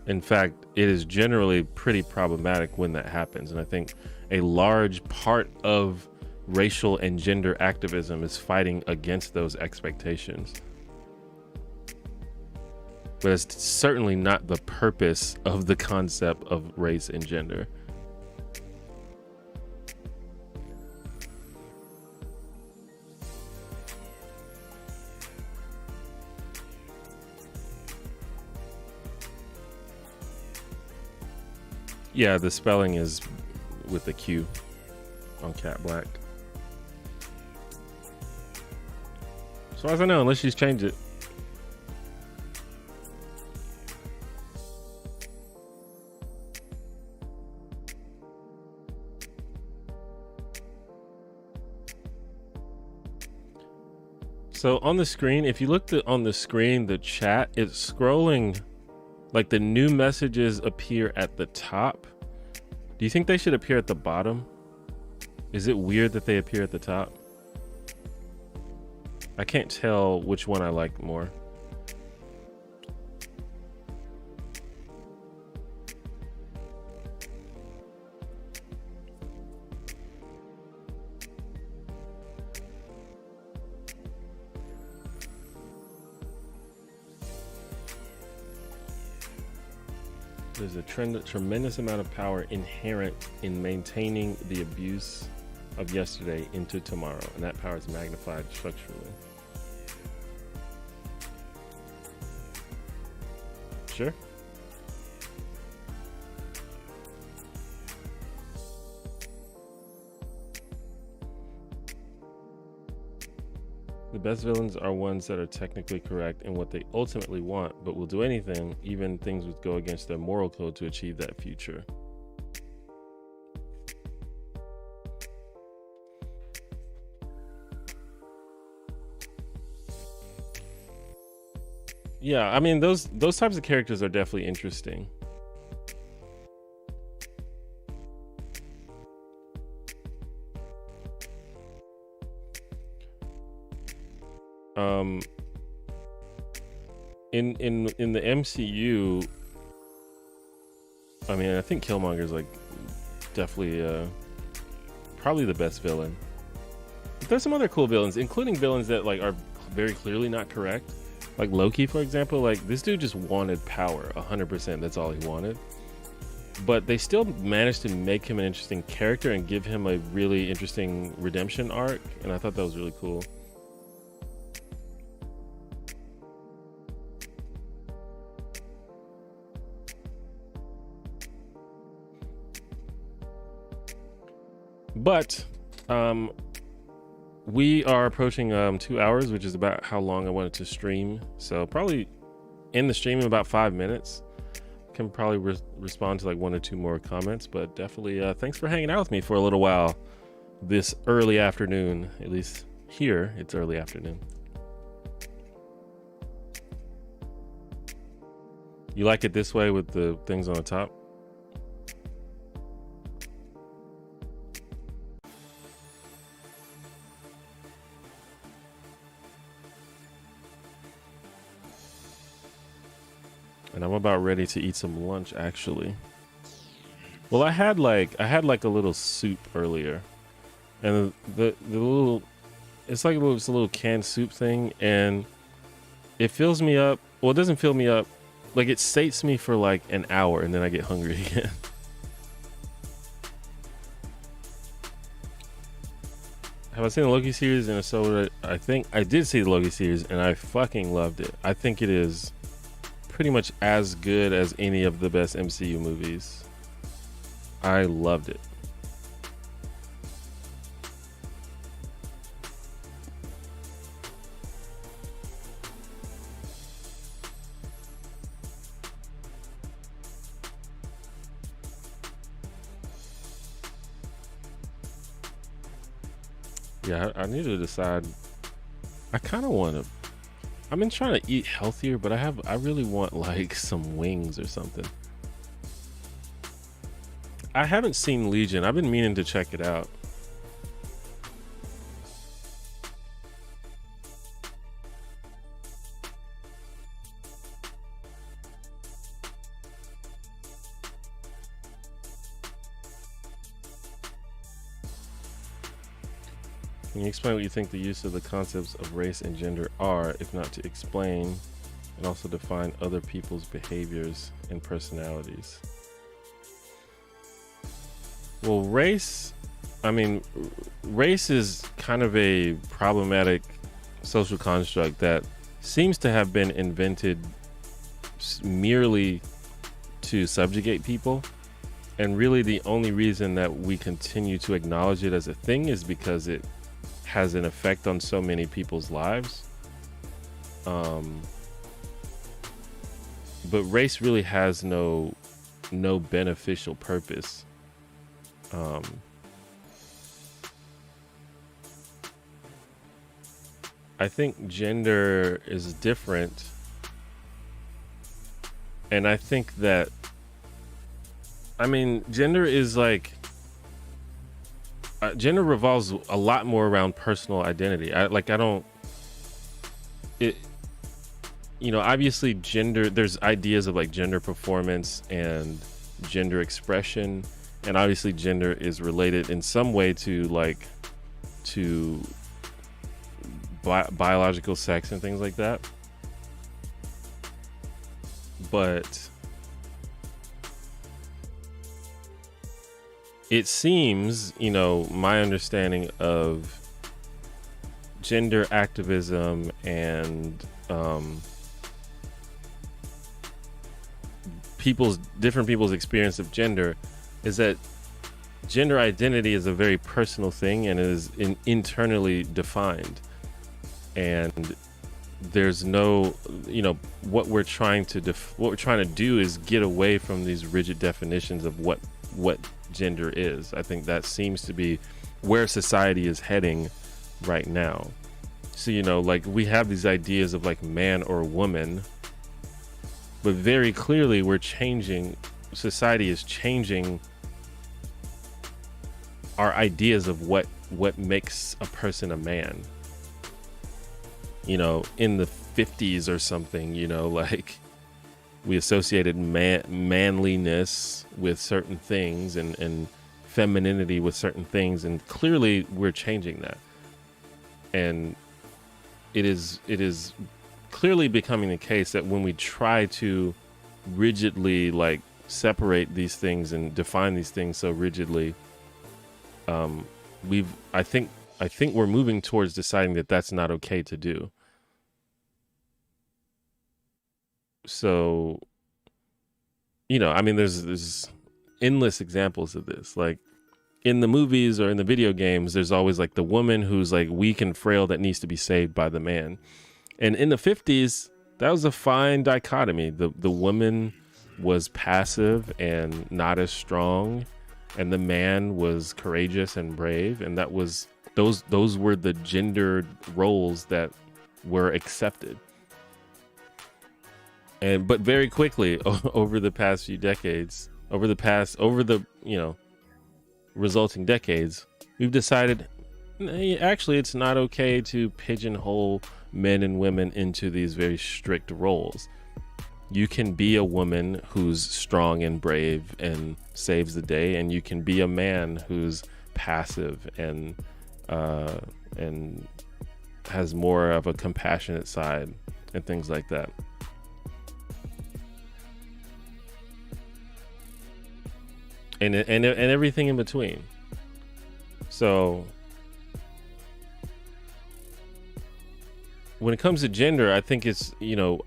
In fact, it is generally pretty problematic when that happens. And I think a large part of racial and gender activism is fighting against those expectations. But it's certainly not the purpose of the concept of race and gender. Yeah, the spelling is with the Q on Cat Black. So as I know, unless she's changed it. So on the screen, if you look on the screen, the chat, it's scrolling, like the new messages appear at the top. Do you think they should appear at the bottom? Is it weird that they appear at the top? I can't tell which one I like more. There's a tremendous amount of power inherent in maintaining the abuse of yesterday into tomorrow, and that power is magnified structurally. Sure. The best villains are ones that are technically correct in what they ultimately want, but will do anything, even things that go against their moral code, to achieve that future. Yeah, I mean, those types of characters are definitely interesting. In the MCU, I mean, I think Killmonger's like definitely probably the best villain. But there's some other cool villains, including villains that like are very clearly not correct. Like Loki, for example. Like this dude just wanted power 100%. That's all he wanted. But they still managed to make him an interesting character and give him a really interesting redemption arc. And I thought that was really cool. But we are approaching 2 hours, which is about how long I wanted to stream. So probably in the stream in about 5 minutes. Can probably respond to like 1 or 2 more comments, but definitely thanks for hanging out with me for a little while this early afternoon. At least here it's early afternoon. You like it this way with the things on the top? And I'm about ready to eat some lunch, actually. Well, I had like a little soup earlier, and the little, it's like just a little canned soup thing, and it fills me up. Well, it doesn't fill me up, like it sates me for like an hour, and then I get hungry again. Have I seen the Loki series? And if so, I think I did see the Loki series, and I fucking loved it. I think it is pretty much as good as any of the best MCU movies. I loved it. Yeah, I need to decide. I kind of want to. I've been trying to eat healthier, but I really want like some wings or something. I haven't seen Legion. I've been meaning to check it out. Can you explain what you think the use of the concepts of race and gender are, if not to explain and also define other people's behaviors and personalities? Well, race, I mean, race is kind of a problematic social construct that seems to have been invented merely to subjugate people. And really the only reason that we continue to acknowledge it as a thing is because it has an effect on so many people's lives. But race really has no beneficial purpose. I think gender is different, and I think that, I mean, gender is like, gender revolves a lot more around personal identity. Obviously gender, there's ideas of like gender performance and gender expression, and obviously gender is related in some way to biological sex and things like that. But it seems, my understanding of gender activism and different people's experience of gender is that gender identity is a very personal thing and is internally defined. And there's no, what we're trying to do is get away from these rigid definitions of what gender is. I think that seems to be where society is heading right now. So, like we have these ideas of like man or woman, but very clearly society is changing our ideas of what makes a person a man. In the 50s or something, we associated manliness with certain things and femininity with certain things, and clearly we're changing that. And it is clearly becoming the case that when we try to rigidly like separate these things and define these things so rigidly, I think we're moving towards deciding that that's not okay to do. So, you know, I mean, there's endless examples of this. Like in the movies or in the video games, there's always like the woman who's like weak and frail that needs to be saved by the man. And in the 50s, that was a fine dichotomy. The woman was passive and not as strong, and the man was courageous and brave. And that was those were the gendered roles that were accepted. But very quickly over the past few decades, over the resulting decades, we've decided actually it's not okay to pigeonhole men and women into these very strict roles. You can be a woman who's strong and brave and saves the day, and you can be a man who's passive and has more of a compassionate side and things like that. And everything in between. So when it comes to gender, I think it's,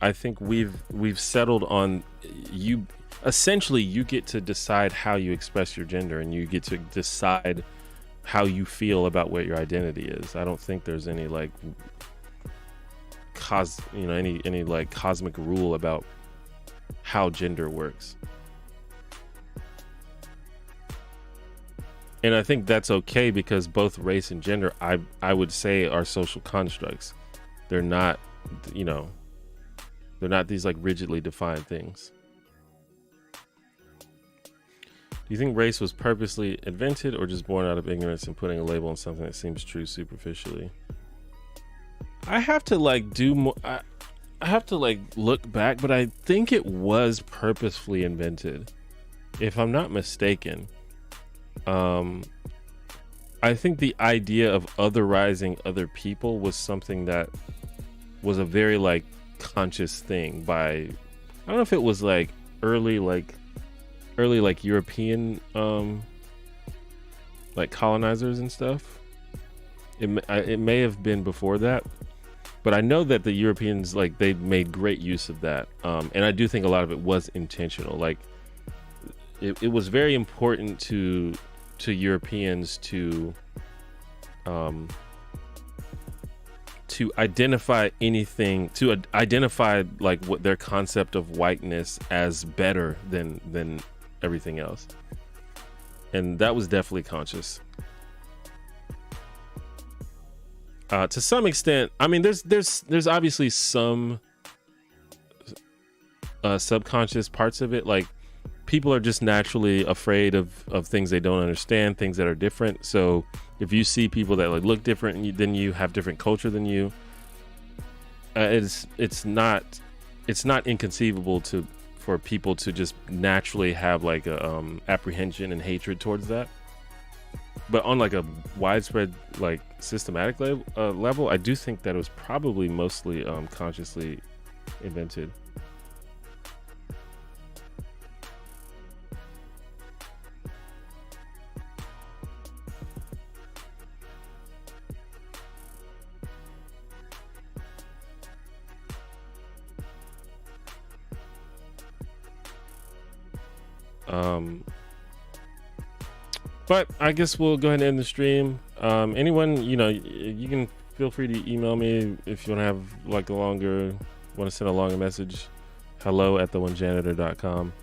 I think we've settled on you. Essentially, you get to decide how you express your gender, and you get to decide how you feel about what your identity is. I don't think there's any like any like cosmic rule about how gender works. And I think that's okay, because both race and gender, I would say, are social constructs. They're not, they're not these like rigidly defined things. Do you think race was purposely invented or just born out of ignorance and putting a label on something that seems true superficially? I have to like do more. I have to like look back, but I think it was purposefully invented, if I'm not mistaken. I think the idea of otherizing other people was something that was a very like conscious thing by, I don't know if it was like early European like colonizers and stuff. It may have been before that, but I know that the Europeans, like, they made great use of that, and I do think a lot of it was intentional. Like it was very important to Europeans to identify anything, to identify like what their concept of whiteness as better than everything else, and that was definitely conscious. To some extent, I mean, there's obviously some subconscious parts of it, like people are just naturally afraid of things they don't understand, things that are different. So if you see people that like look different than you, have different culture than you, it's not inconceivable for people to just naturally have like a apprehension and hatred towards that. But on like a widespread, like systematic level, I do think that it was probably mostly consciously invented. But I guess we'll go ahead and end the stream. Anyone, you can feel free to email me if you want to have like want to send a longer message. hello@theonejanitor.com.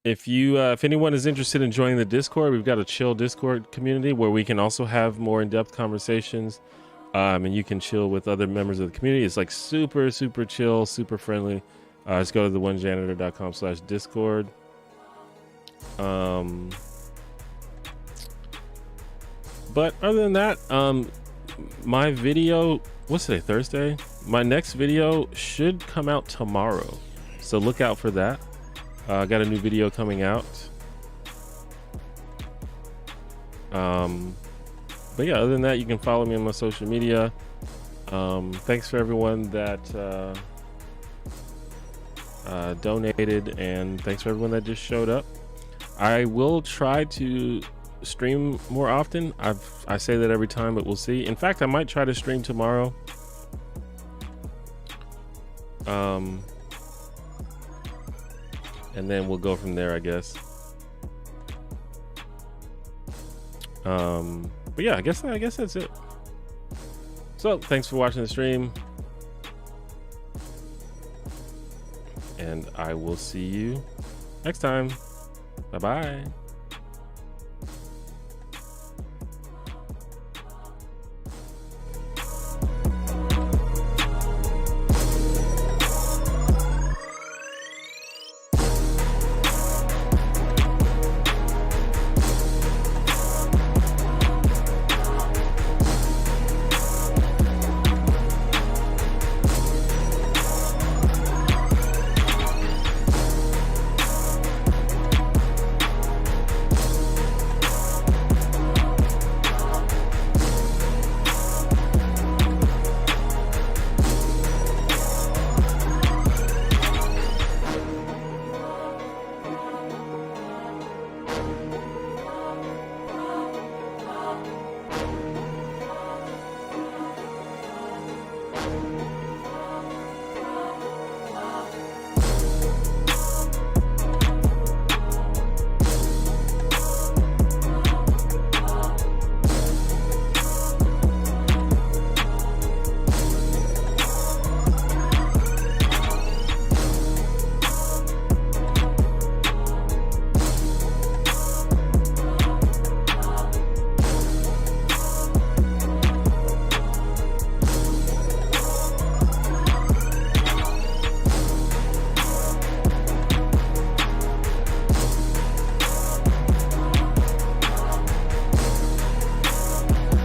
If anyone is interested in joining the Discord, we've got a chill Discord community where we can also have more in-depth conversations. And you can chill with other members of the community. It's like super, super chill, super friendly. Just go to theonejanitor.com/Discord. But But other than that, my video, what's today, Thursday? My next video should come out tomorrow, so look out for that. I got a new video coming out. But yeah, other than that, you can follow me on my social media. Thanks for everyone that donated, and thanks for everyone that just showed up. I will try to stream more often. I say that every time, but we'll see. In fact, I might try to stream tomorrow. And then we'll go from there, I guess. But yeah, I guess that's it. So thanks for watching the stream, and I will see you next time. Bye bye.